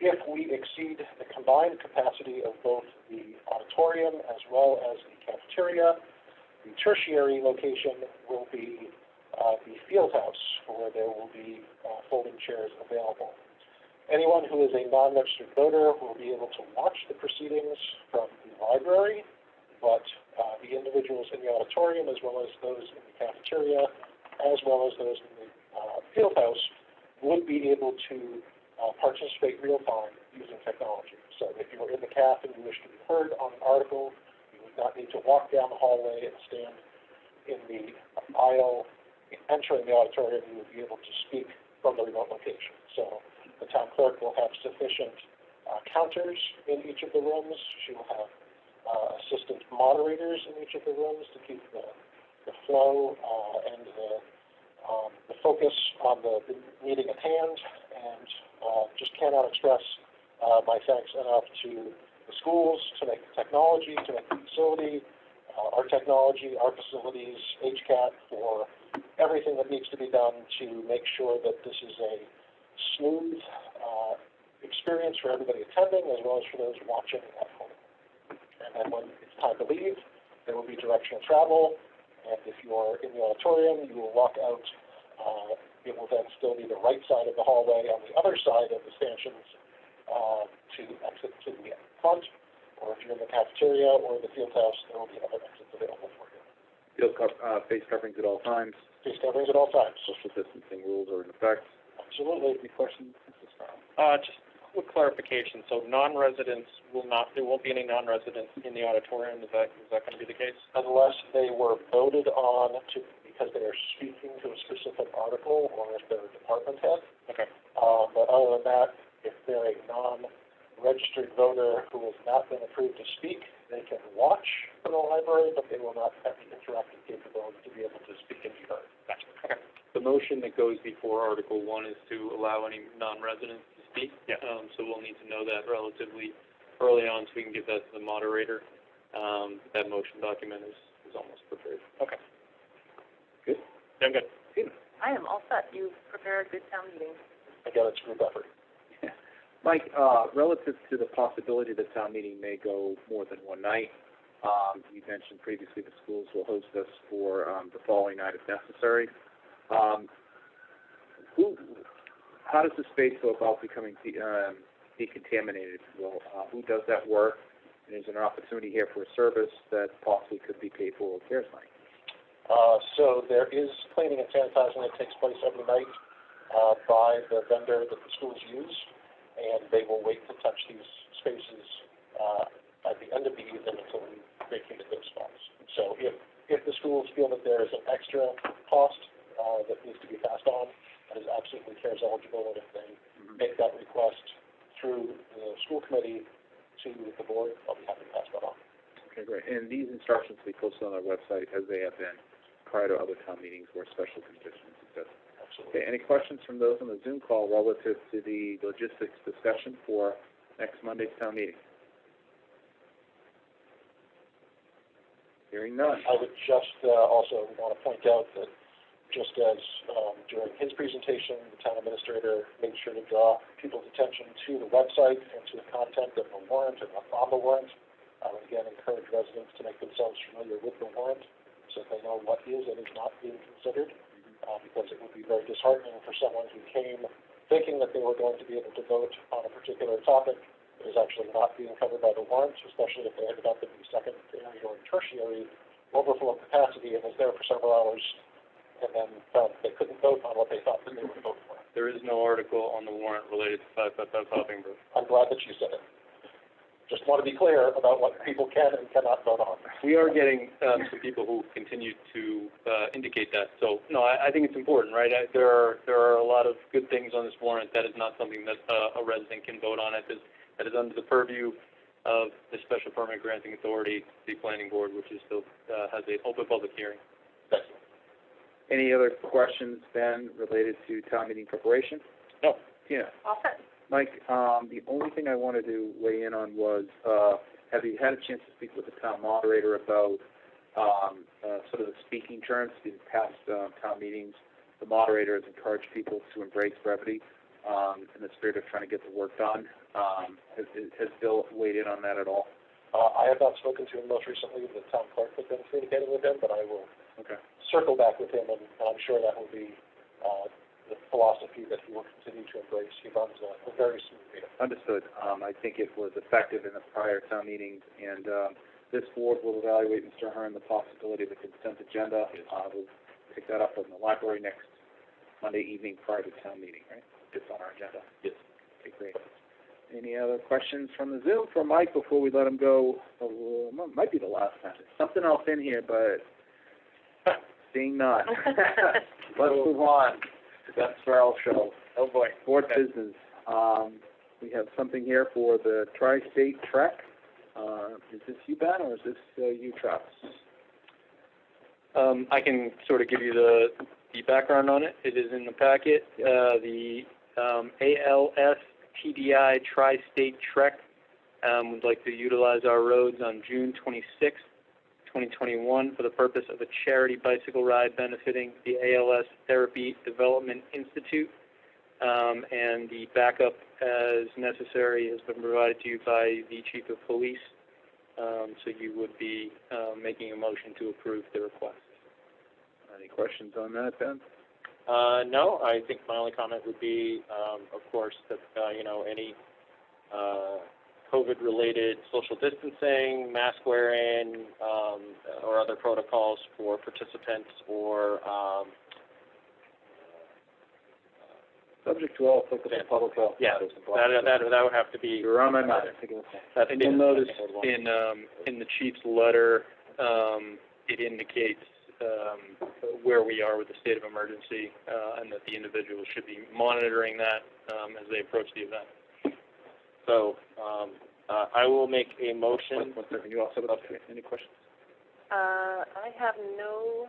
Speaker 2: If we exceed the combined capacity of both the auditorium as well as the cafeteria, the tertiary location will be the field house, where there will be folding chairs available. Anyone who is a non-registered voter will be able to watch the proceedings from the library, but the individuals in the auditorium, as well as those in the cafeteria, as well as those in the field house, would be able to participate real-time using technology. So if you are in the caf and you wish to be heard on an article, you would not need to walk down the hallway and stand in the aisle entering the auditorium. You would be able to speak from the remote location. So the town clerk will have sufficient counters in each of the rooms. She will have assistant moderators in each of the rooms to keep the flow and the focus on the meeting at hand, and just cannot express my thanks enough to the schools, to make the technology, to make the facility, our technology, our facilities, HCAT, for everything that needs to be done to make sure that this is a smooth experience for everybody attending as well as for those watching at home. And then when it's time to leave, there will be directional travel, and if you're in the auditorium, you will walk out. It will then still be the right side of the hallway on the other side of the stanchions to exit to the front, or if you're in the cafeteria or the field house, there will be other exits available for you.
Speaker 1: Face coverings at all times.
Speaker 2: Face coverings at all times.
Speaker 1: Social distancing rules are in effect.
Speaker 2: Absolutely.
Speaker 1: Any questions?
Speaker 3: Just quick clarification. So non-residents there won't be any non-residents in the auditorium. Is that going to be the case?
Speaker 2: Unless they were voted on because they are speaking to a specific article, or if they're a department head.
Speaker 3: Okay.
Speaker 2: But other than that, if they're a non-registered voter who has not been approved to speak, they can watch from the library, but they will not have the interactive capability to be able to speak and be heard.
Speaker 3: Gotcha. Okay.
Speaker 5: The motion that goes before Article 1 is to allow any non-residents to speak.
Speaker 3: Yeah.
Speaker 5: So we'll need to know that relatively early on so we can give that to the moderator. That motion document is almost prepared.
Speaker 3: Okay.
Speaker 1: Good.
Speaker 3: Yeah, I'm good.
Speaker 4: I am all set. You've prepared a good town meeting.
Speaker 2: Again, it's group effort.
Speaker 1: Mike, relative to the possibility that town meeting may go more than one night, you mentioned previously the schools will host us for the following night if necessary. How does the space go about becoming decontaminated, if you will? Who does that work? And is there an opportunity here for a service that possibly could be paid for with CARES money?
Speaker 2: So there is cleaning and sanitizing that takes place every night by the vendor that the schools use, and they will wait to touch these spaces at the end of the evening until we vacated those spots. So if the schools feel that there is an extra cost that needs to be passed on, that is absolutely CARES eligible, and if they make that request through the school committee to the board, I'll be happy to pass that on.
Speaker 1: Okay, great. And these instructions will be posted on our website as they have been prior to other town meetings where special conditions exist.
Speaker 2: Absolutely.
Speaker 1: Okay, any questions from those on the Zoom call relative to the logistics discussion for next Monday's town meeting? Hearing none.
Speaker 2: I would just also want to point out that just as during his presentation, the town administrator made sure to draw people's attention to the website and to the content of the warrant and what's on the warrant. I would again encourage residents to make themselves familiar with the warrant so that they know what is and is not being considered, because it would be very disheartening for someone who came thinking that they were going to be able to vote on a particular topic that is actually not being covered by the warrant, especially if they ended up in the secondary or tertiary overflow capacity and was there for several hours and then found they couldn't vote on what they thought that they would vote for.
Speaker 5: there is no article on the warrant related to 555 Hoppingbrook.
Speaker 2: I'm glad that you said it. Just want to be clear about what people can and cannot vote on.
Speaker 5: We are getting some people who continue to indicate that. So, no, I think it's important, right? There are a lot of good things on this warrant. That is not something that a resident can vote on. That is under the purview of the special permit granting authority, the planning board, which is still has an open public hearing.
Speaker 2: Thank you.
Speaker 1: Any other questions, Ben, related to town meeting preparation?
Speaker 5: No.
Speaker 1: Yeah.
Speaker 4: All set.
Speaker 1: Mike, the only thing I wanted to weigh in on was, have you had a chance to speak with the town moderator about sort of the speaking terms? In past town meetings, the moderator has encouraged people to embrace brevity in the spirit of trying to get the work done. Has Bill weighed in on that at all?
Speaker 2: I have not spoken to him most recently. The town clerk has been communicating with him, but I will circle back with him, and I'm sure that will be the philosophy that he will continue to embrace. He runs a very smooth meeting.
Speaker 1: Understood. I think it was effective in the prior town meetings, and this board will evaluate, Mr. Hearn, the possibility of a consent agenda. We'll pick that up in the library next Monday evening prior to town meeting, right? It's on our agenda.
Speaker 5: Yes.
Speaker 1: Okay, great. Any other questions from the Zoom for Mike before we let him go? Might be the last time. There's something else in here, but seeing none. Let's move on. That's Farrell Show.
Speaker 5: Oh, boy.
Speaker 1: Board business. We have something here for the Tri-State Trek. Is this you, Ben, or is this you, Travis?
Speaker 5: I can sort of give you the background on it. It is in the packet.
Speaker 1: Yep.
Speaker 5: The ALS TDI Tri-State Trek would like to utilize our roads on June 26th, 2021 for the purpose of a charity bicycle ride benefiting the ALS Therapy Development Institute, and the backup as necessary has been provided to you by the Chief of Police, so you would be making a motion to approve the request.
Speaker 1: Any questions on that, Ben?
Speaker 3: No, I think my only comment would be, of course, that, any COVID-related social distancing, mask wearing, or other protocols for participants or
Speaker 1: Subject to all applicable public health.
Speaker 3: yeah, that would have to be.
Speaker 1: You're on my mind.
Speaker 5: And you'll notice in the chief's letter, it indicates where we are with the state of emergency, and that the individuals should be monitoring that as they approach the event.
Speaker 3: So I will make a motion.
Speaker 1: One second. You also have any questions?
Speaker 4: I have no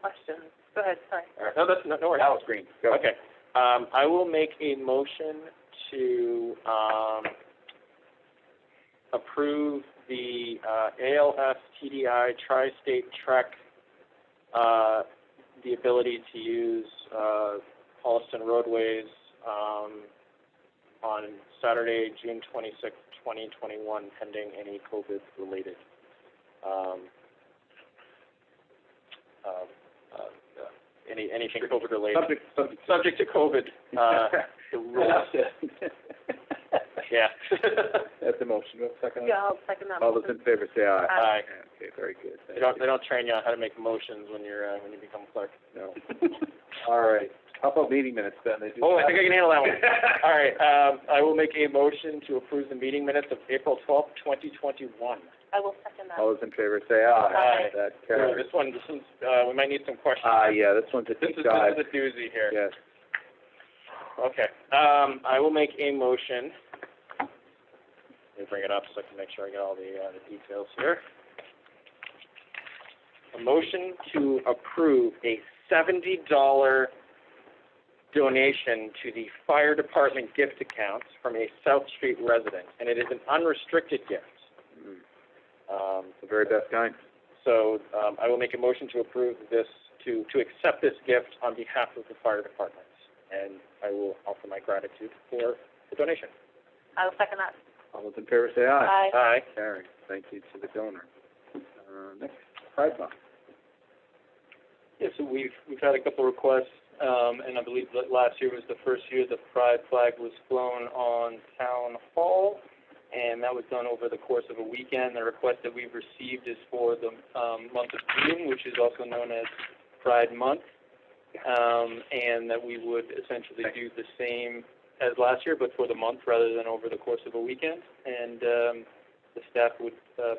Speaker 4: questions. Go ahead, sorry.
Speaker 3: No, that's no worries.
Speaker 1: Alice Green. Go.
Speaker 3: Okay. I will make a motion to approve the ALS TDI Tri-State Trek, the ability to use Holliston roadways on Saturday, June 26th, 2021, pending any COVID-related anything COVID-related. Subject to COVID. The rules. Yeah.
Speaker 1: That's the motion. You have a second?
Speaker 4: Yeah, I'll second that.
Speaker 1: All those in favor say aye.
Speaker 3: Aye.
Speaker 1: Okay, very good.
Speaker 3: They don't train you on how to make motions when you become clerk.
Speaker 1: No. All right. How about meeting minutes, then? They do
Speaker 3: Oh, I
Speaker 1: that?
Speaker 3: think I can handle that one. All right. I will make a motion to approve the meeting minutes of April 12th, 2021.
Speaker 4: I will second that.
Speaker 1: All those in favor say aye.
Speaker 4: Aye.
Speaker 1: That
Speaker 3: So
Speaker 1: carries.
Speaker 3: this is we might need some questions.
Speaker 1: Yeah, this one's a
Speaker 3: This
Speaker 1: deep
Speaker 3: is
Speaker 1: dive.
Speaker 3: a doozy here.
Speaker 1: Yes.
Speaker 3: Okay. I will make a motion. Let me bring it up so I can make sure I get all the details here. A motion to approve a $70 donation to the fire department gift account from a South Street resident, and it is an unrestricted gift.
Speaker 1: The very best kind.
Speaker 3: So I will make a motion to approve this, to accept this gift on behalf of the fire department, and I will offer my gratitude for the donation.
Speaker 4: I will second that.
Speaker 1: All those in favor say aye.
Speaker 4: Aye.
Speaker 3: Aye.
Speaker 1: Carries. Thank you to the donor. Next, Pride Month.
Speaker 5: Yeah, so we've had a couple requests, and I believe that last year was the first year the Pride flag was flown on Town Hall, and that was done over the course of a weekend. The request that we've received is for the month of June, which is also known as Pride Month. and that we would essentially do the same as last year, but for the month rather than over the course of a weekend. And the staff would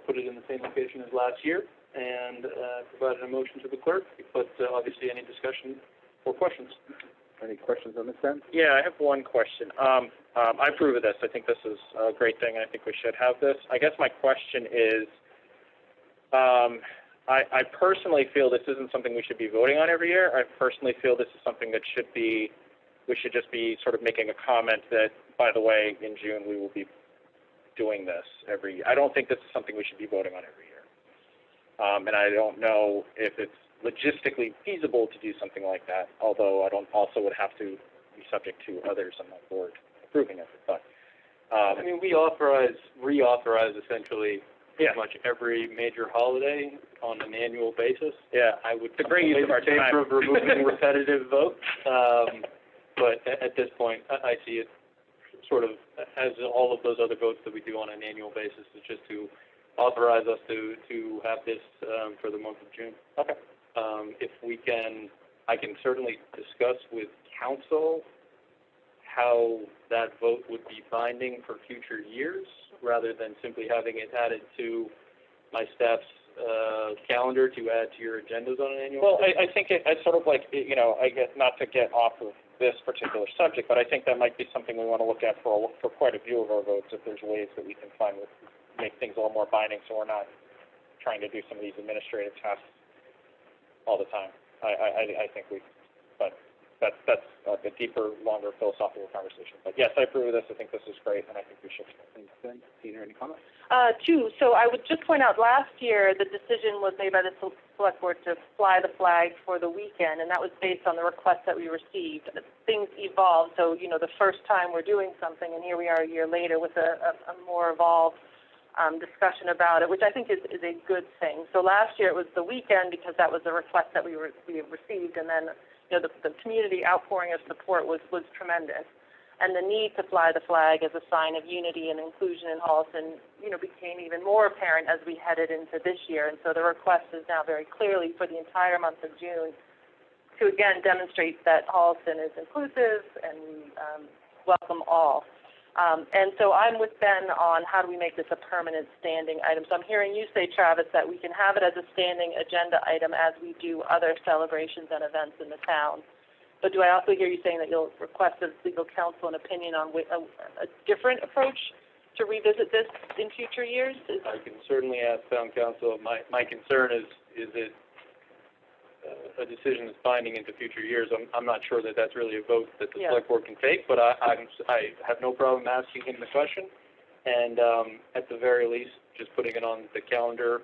Speaker 5: put it in the same location as last year and provide a motion to the clerk, but obviously any discussion or questions.
Speaker 1: Any questions on this end?
Speaker 3: Yeah, I have one question. I approve of this. I think this is a great thing, and I think we should have this. I guess my question is, I personally feel this isn't something we should be voting on every year. I personally feel this is something that we should just be sort of making a comment that, by the way, in June we will be doing this every year. I don't think this is something we should be voting on every year. And I don't know if it's logistically feasible to do something like that, although I don't also would have to be subject to others on the board approving of it. But
Speaker 5: I mean, we reauthorize essentially pretty much every major holiday on an annual basis.
Speaker 3: Yeah,
Speaker 5: I would
Speaker 3: it's a great use of our
Speaker 5: in favor
Speaker 3: time.
Speaker 5: of removing repetitive votes, but at this point, I see it sort of as all of those other votes that we do on an annual basis. Is just to authorize us to have this for the month of June.
Speaker 3: Okay.
Speaker 5: If we can, I can certainly discuss with council how that vote would be binding for future years, rather than simply having it added to my staff's calendar to add to your agendas on an annual basis.
Speaker 3: Well, I think it's sort of like, you know, I get not to get off of this particular subject, but I think that might be something we want to look at for quite a few of our votes, if there's ways that we can find to make things a little more binding, so we're not trying to do some of these administrative tasks all the time. I think but that's a deeper, longer philosophical conversation. But yes, I approve of this. I think this is great, and I think we should.
Speaker 1: Tina, any comments?
Speaker 4: Two. So I would just point out, last year the decision was made by the select board to fly the flag for the weekend, and that was based on the request that we received. Things evolved, so you know, the first time we're doing something, and here we are a year later with a more evolved discussion about it, which I think is a good thing. So last year it was the weekend because that was the request that we received, and then you know the community outpouring of support was tremendous, and the need to fly the flag as a sign of unity and inclusion in Holliston, you know, became even more apparent as we headed into this year. And so the request is now very clearly for the entire month of June to again demonstrate that Holliston is inclusive and we welcome all. And so I'm with Ben on how do we make this a permanent standing item. So I'm hearing you say, Travis, that we can have it as a standing agenda item as we do other celebrations and events in the town. But do I also hear you saying that you'll request of legal counsel an opinion on a different approach to revisit this in future years?
Speaker 5: I can certainly ask town council. My concern is it a decision that's binding into future years. I'm not sure that that's really a vote that the select board can take, but I have no problem asking him the question, and at the very least, just putting it on the calendar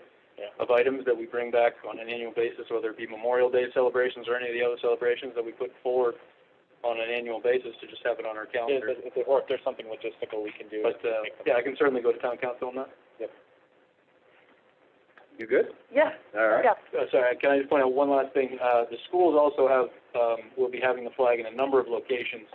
Speaker 5: of items that we bring back on an annual basis, whether it be Memorial Day celebrations or any of the other celebrations that we put forward on an annual basis, to just have it on our calendar.
Speaker 3: Or if there's something logistical we can do.
Speaker 5: But yeah, I can certainly go to town council on that.
Speaker 3: Yep.
Speaker 1: You good?
Speaker 4: Yeah.
Speaker 1: All right.
Speaker 4: Yeah.
Speaker 5: Sorry, can I just point out one last thing? The schools also have, will be having the flag in a number of locations.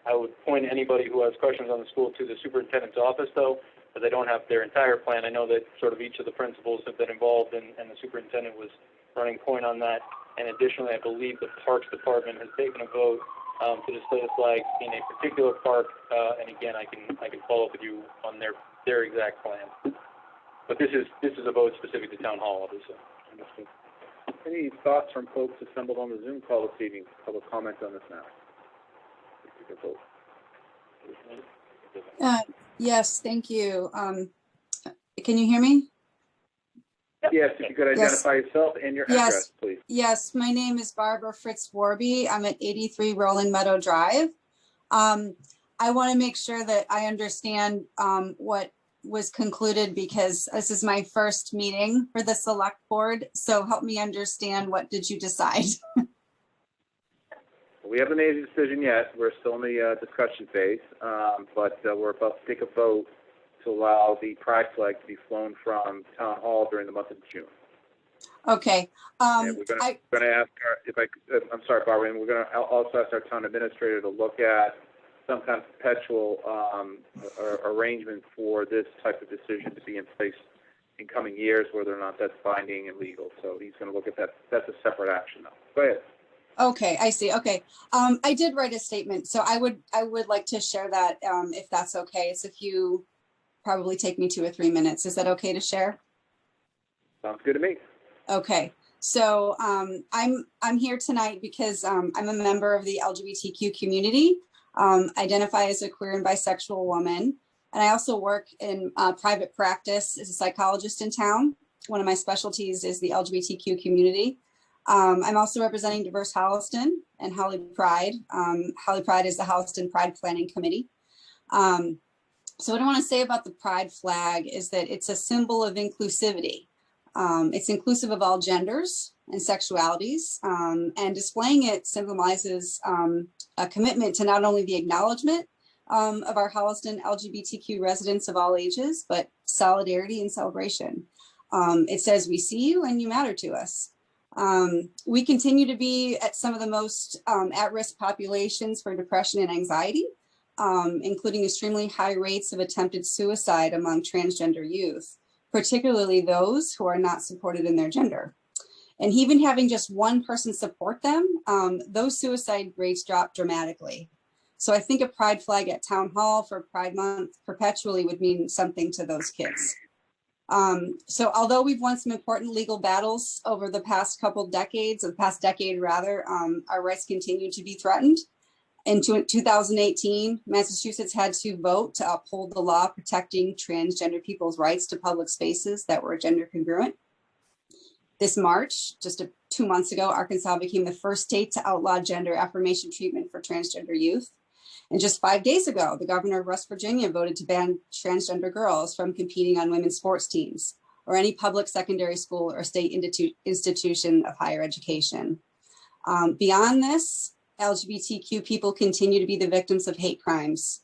Speaker 5: I would point anybody who has questions on the school to the superintendent's office, though, but they don't have their entire plan. I know that sort of each of the principals have been involved, and the superintendent was running point on that. And additionally, I believe the Parks Department has taken a vote to display the flag in a particular park. And again, I can follow up with you on their exact plan. But this is a vote specific to Town Hall, obviously.
Speaker 1: Understood. Any thoughts from folks assembled on the Zoom call this evening? Public comment on this now. Take a vote.
Speaker 6: Yes, thank you. Can you hear me?
Speaker 1: Yes, if you could identify yourself and your address, please.
Speaker 6: Yes, my name is Barbara Fritz Warby. I'm at 83 Rolling Meadow Drive. I want to make sure that I understand what was concluded, because this is my first meeting for the select board. So help me understand, what did you decide?
Speaker 1: We haven't made a decision yet. We're still in the discussion phase, but we're about to take a vote to allow the pride flag to be flown from Town Hall during the month of June.
Speaker 6: Okay.
Speaker 1: And we're going to ask our, I'm sorry, Barbara, and we're going to also ask our town administrator to look at some kind of perpetual arrangement for this type of decision to be in place in coming years, whether or not that's binding and legal. So he's going to look at that. That's a separate action, though. Go ahead.
Speaker 6: Okay, I see. Okay. I did write a statement, so I would like to share that, if that's okay. It's a few, probably take me 2 or 3 minutes. Is that okay to share?
Speaker 1: Sounds good to me.
Speaker 6: Okay. So, I'm here tonight because, I'm a member of the LGBTQ community, identify as a queer and bisexual woman. And I also work in, private practice as a psychologist in town. One of my specialties is the LGBTQ community. I'm also representing Diverse Holliston and Holly Pride. Holly Pride is the Holliston Pride Planning Committee. So what I want to say about the pride flag is that it's a symbol of inclusivity. It's inclusive of all genders and sexualities, and displaying it symbolizes a commitment to not only the acknowledgement of our Holliston LGBTQ residents of all ages, but solidarity and celebration. It says, we see you and you matter to us. We continue to be at some of the most at-risk populations for depression and anxiety, including extremely high rates of attempted suicide among transgender youth, particularly those who are not supported in their gender. And even having just one person support them, those suicide rates drop dramatically. So I think a pride flag at Town Hall for Pride Month perpetually would mean something to those kids. So although we've won some important legal battles over the past couple decades, or the past decade rather, our rights continue to be threatened. In 2018, Massachusetts had to vote to uphold the law protecting transgender people's rights to public spaces that were gender congruent. This March, just 2 months ago, Arkansas became the first state to outlaw gender affirmation treatment for transgender youth. And just 5 days ago, the governor of West Virginia voted to ban transgender girls from competing on women's sports teams or any public secondary school or state institution of higher education. Beyond this, LGBTQ people continue to be the victims of hate crimes.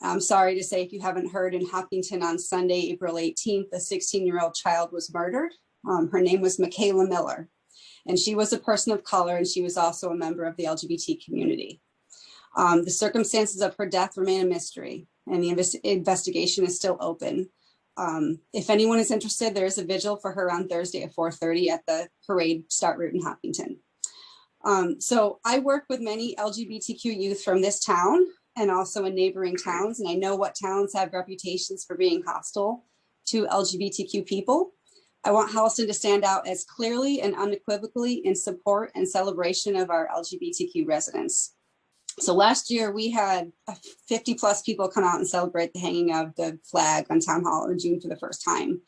Speaker 6: I'm sorry to say, if you haven't heard, in Hopkinton on Sunday, April 18th, a 16-year-old child was murdered. Her name was Michaela Miller, and she was a person of color, and she was also a member of the LGBT community. The circumstances of her death remain a mystery, and the investigation is still open. If anyone is interested, there is a vigil for her on Thursday at 4:30 at the parade start route in Hopkinton. So I work with many LGBTQ youth from this town and also in neighboring towns, and I know what towns have reputations for being hostile to LGBTQ people. I want Holliston to stand out as clearly and unequivocally in support and celebration of our LGBTQ residents. So last year we had 50 plus people come out and celebrate the hanging of the flag on Town Hall in June for the first time.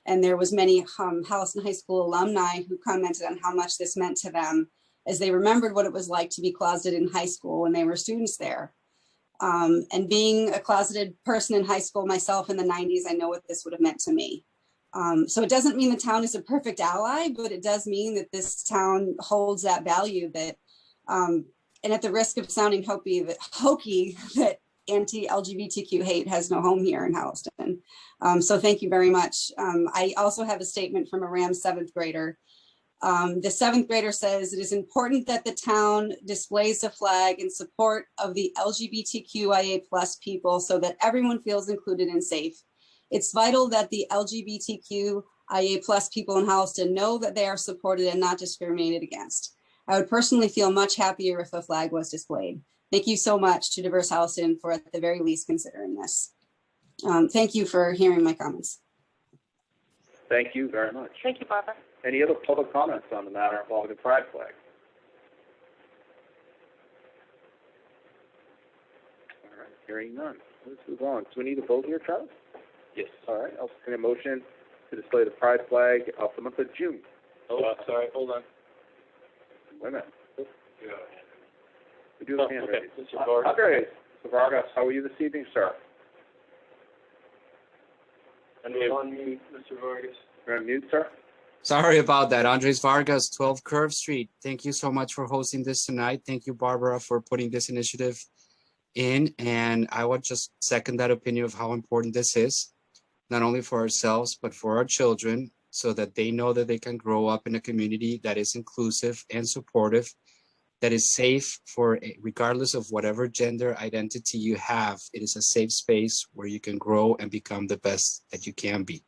Speaker 6: And there was many Holliston High School alumni who commented on how much this meant to them as they remembered what it was like to be closeted in high school when they were students there. And being a closeted person in high school myself in the 90s, I know what this would have meant to me. So it doesn't mean the town is a perfect ally, but it does mean that this town holds that value that, and at the risk of sounding hokey, that anti-LGBTQ hate has no home here in Holliston. So thank you very much. I also have a statement from a RAM 7th grader. The 7th grader says, it is important that the town displays the flag in support of the LGBTQIA+ people so that everyone feels included and safe. It's vital that the LGBTQIA+ people in Holliston know that they are supported and not discriminated against. I would personally feel much happier if the flag was displayed. Thank you so much to Diverse Holliston for at the very least considering this. Thank you for hearing my comments.
Speaker 1: Thank you very much.
Speaker 4: Thank you, Barbara.
Speaker 1: Any other public comments on the matter involving the pride flag? All right, hearing none. Let's move on. Do we need a vote here, Travis?
Speaker 5: Yes.
Speaker 1: All right, I'll entertain a motion to display the pride flag of the month of June.
Speaker 5: Oh, sorry, hold on.
Speaker 1: Wait a minute.
Speaker 5: Yeah.
Speaker 1: We do have hand
Speaker 5: Okay,
Speaker 1: raised.
Speaker 5: Mr. Vargas.
Speaker 1: Andre, Mr. Vargas, how are you this evening, sir?
Speaker 5: And we're on mute, Mr. Vargas.
Speaker 1: You're on mute, sir?
Speaker 7: Sorry about that. Andres Vargas, 12 Curve Street. Thank you so much for hosting this tonight. Thank you, Barbara, for putting this initiative in. And I would just second that opinion of how important this is, not only for ourselves, but for our children, so that they know that they can grow up in a community that is inclusive and supportive, that is safe for, regardless of whatever gender identity you have. It is a safe space where you can grow and become the best that you can be.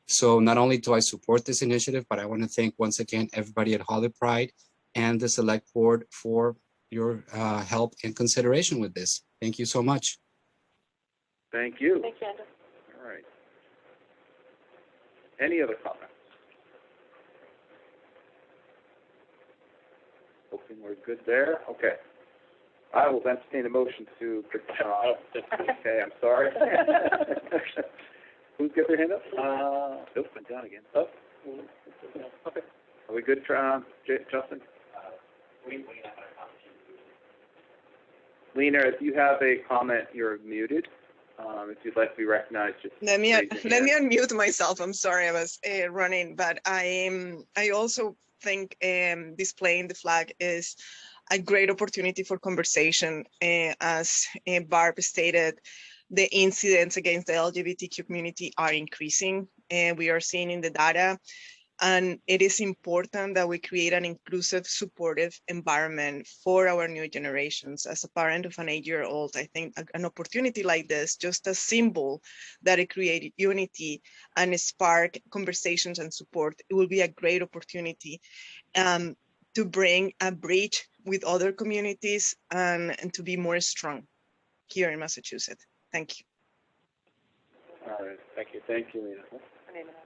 Speaker 7: So not only do I support this initiative, but I want to thank once again everybody at Holly Pride and the select board for your help and consideration with this. Thank you so much.
Speaker 1: Thank you.
Speaker 4: Thanks, Andrew.
Speaker 1: All right. Any other comments? Hoping we're good there. Okay. I will entertain a motion to, okay, I'm sorry. Who's got their hand up? Nope, went down again. Oh, okay. Are we good, Justin? Lena, if you have a comment, you're muted. If you'd like to be recognized, just
Speaker 8: Let me
Speaker 1: raise your hand.
Speaker 8: unmute myself. I'm sorry, I was running, but I also think displaying the flag is a great opportunity for conversation. As Barb stated, the incidents against the LGBTQ community are increasing, and we are seeing in the data. And it is important that we create an inclusive, supportive environment for our new generations. As a parent of an 8-year-old, I think an opportunity like this, just a symbol that it created unity and spark conversations and support, it will be a great opportunity to bring a bridge with other communities and to be more strong here in Massachusetts. Thank you.
Speaker 1: All right, thank you, Lena.
Speaker 4: Her name and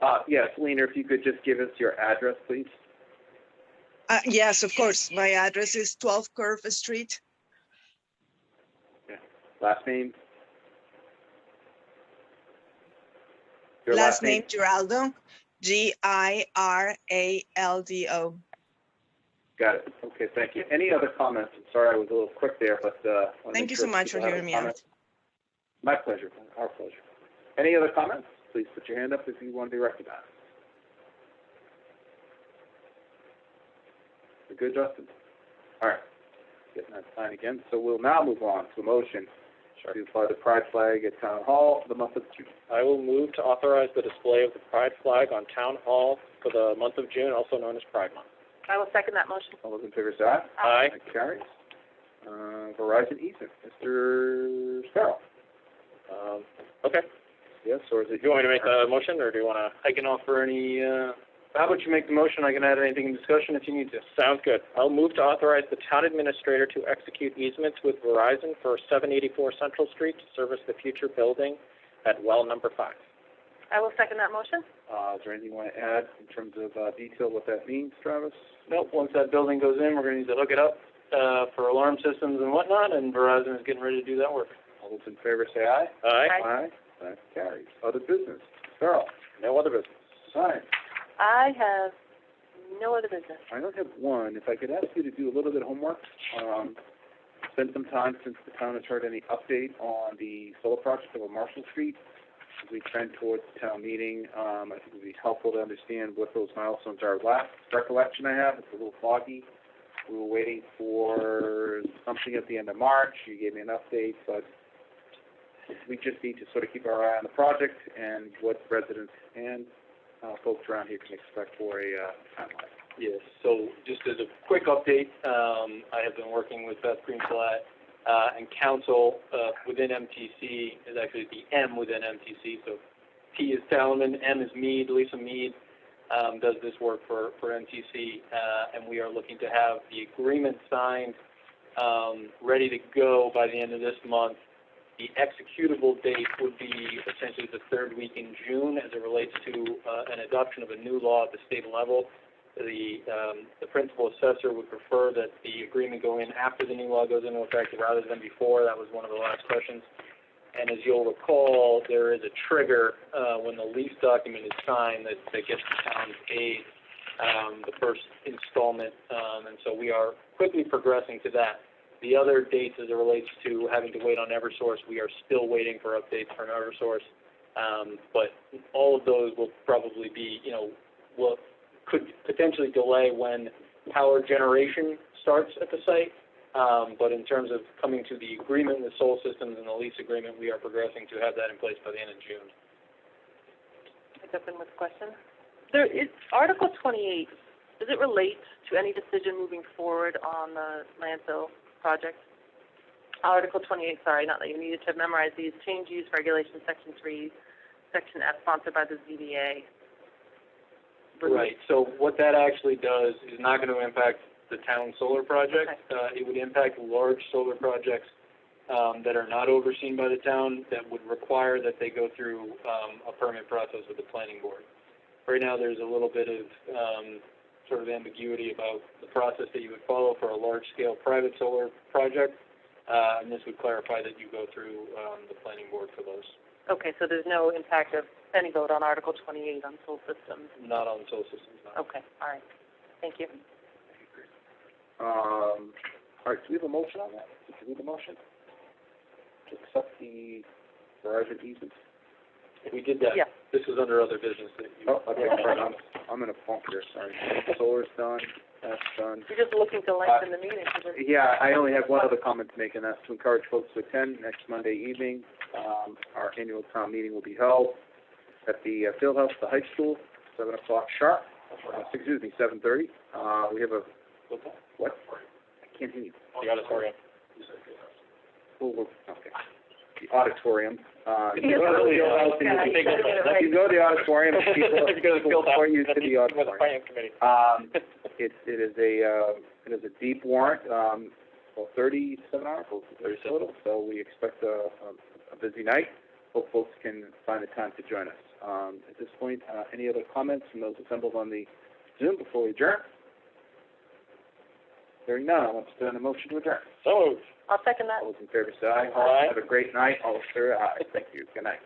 Speaker 4: address.
Speaker 1: Yes, Lena, if you could just give us your address, please.
Speaker 8: Yes, of course. My address is 12 Curve Street.
Speaker 1: Yeah. Last name? Your
Speaker 8: Last name Giraldo, Giraldo.
Speaker 1: Got it. Okay, thank you. Any other comments? I'm sorry I was a little quick there, but
Speaker 8: Thank you so much for hearing me out.
Speaker 1: My pleasure. Our pleasure. Any other comments? Please put your hand up if you want to be recognized. We're good, Justin? All right. Getting that sign again. So we'll now move on to a motion to fly the pride flag at Town Hall for the month of June.
Speaker 3: I will move to authorize the display of the pride flag on Town Hall for the month of June, also known as Pride Month.
Speaker 4: I will second that motion.
Speaker 1: All those in favor say aye.
Speaker 3: Aye.
Speaker 1: That carries. Verizon easement, Mr. Sparrow.
Speaker 3: Okay.
Speaker 1: Yes, or is it?
Speaker 3: Do you want me to make the motion, or do you want to?
Speaker 5: I can offer any, how about you make the motion, I can add anything in discussion if you need to.
Speaker 3: Sounds good. I'll move to authorize the town administrator to execute easements with Verizon for 784 Central Street to service the future building at well number 5.
Speaker 4: I will second that motion.
Speaker 1: Is there anything you want to add in terms of detail what that means, Travis?
Speaker 5: Nope, once that building goes in, we're going to need to hook it up for alarm systems and whatnot, and Verizon is getting ready to do that work.
Speaker 1: All those in favor say aye.
Speaker 3: Aye.
Speaker 1: Aye. That carries. Other business. Sparrow.
Speaker 3: No other business.
Speaker 1: Sign.
Speaker 4: I have no other business.
Speaker 1: I don't have one. If I could ask you to do a little bit of homework, spend some time since the town has heard any update on the solar project over Marshall Street. As we trend towards the town meeting, I think it would be helpful to understand what those milestones are. Last recollection I have, it's a little foggy. We were waiting for something at the end of March. You gave me an update, but we just need to sort of keep our eye on the project and what residents and folks around here can expect for a timeline.
Speaker 5: Yes, so just as a quick update, I have been working with Beth Greenblatt and council within MTC, is actually the M within MTC, so P is Talaman, M is Mead. Lisa Mead does this work for MTC, and we are looking to have the agreement signed, ready to go by the end of this month. The executable date would be essentially the third week in June as it relates to an adoption of a new law at the state level. The principal assessor would prefer that the agreement go in after the new law goes into effect rather than before. That was one of the last questions. And as you'll recall, there is a trigger when the lease document is signed that gets the town's aid, the first installment, and so we are quickly progressing to that. The other dates as it relates to having to wait on Eversource, we are still waiting for updates from Eversource, but all of those will probably be, could potentially delay when power generation starts at the site, but in terms of coming to the agreement with Soul Systems and the lease agreement, we are progressing to have that in place by the end of June.
Speaker 4: Pick up in with a question. There is Article 28. Does it relate to any decision moving forward on the landfill project? Article 28, sorry, not that you needed to memorize these. Change use regulation, Section 3, Section F, sponsored by the ZBA.
Speaker 5: Right, so what that actually does is not going to impact the town solar project. It would impact large solar projects that are not overseen by the town that would require that they go through a permit process with the planning board. Right now, there's a little bit of sort of ambiguity about the process that you would follow for a large-scale private solar project, and this would clarify that you go through the planning board for those.
Speaker 4: Okay, so there's no impact of any vote on Article 28 on solar systems?
Speaker 5: Not on solar systems, no.
Speaker 4: Okay, all right. Thank you.
Speaker 1: All right, do we have a motion on that? Did you read the motion? To accept the Verizon easement?
Speaker 5: We did that.
Speaker 4: Yeah.
Speaker 5: This was under other business that you...
Speaker 1: Oh, okay, sorry, I'm in a funk here, sorry. Solar's done, that's done.
Speaker 4: You're just looking to lengthen the meeting.
Speaker 1: Yeah, I only have one other comment to make, and that's to encourage folks to attend next Monday evening. Our annual town meeting will be held at the field house, the high school, 7 o'clock sharp. 7:30. We have a, what? I can't hear you.
Speaker 3: The auditorium.
Speaker 1: Okay. The auditorium. You
Speaker 4: Yes,
Speaker 1: go to the
Speaker 4: okay.
Speaker 1: field house, and
Speaker 4: Okay.
Speaker 1: you go to the auditorium, and people point you to the
Speaker 3: With the
Speaker 1: auditorium.
Speaker 3: finance committee.
Speaker 1: It is a deep warrant, well, 37 articles in total, so we expect a busy night. Hope folks can find the time to join us. At this point, any other comments from those assembled on the Zoom before we adjourn? Hearing none, I'll entertain a motion to adjourn.
Speaker 3: So moved.
Speaker 4: I'll second that.
Speaker 1: All those in favor say aye.
Speaker 3: Aye.
Speaker 1: Have a great night. All those say aye. Thank you. Good night.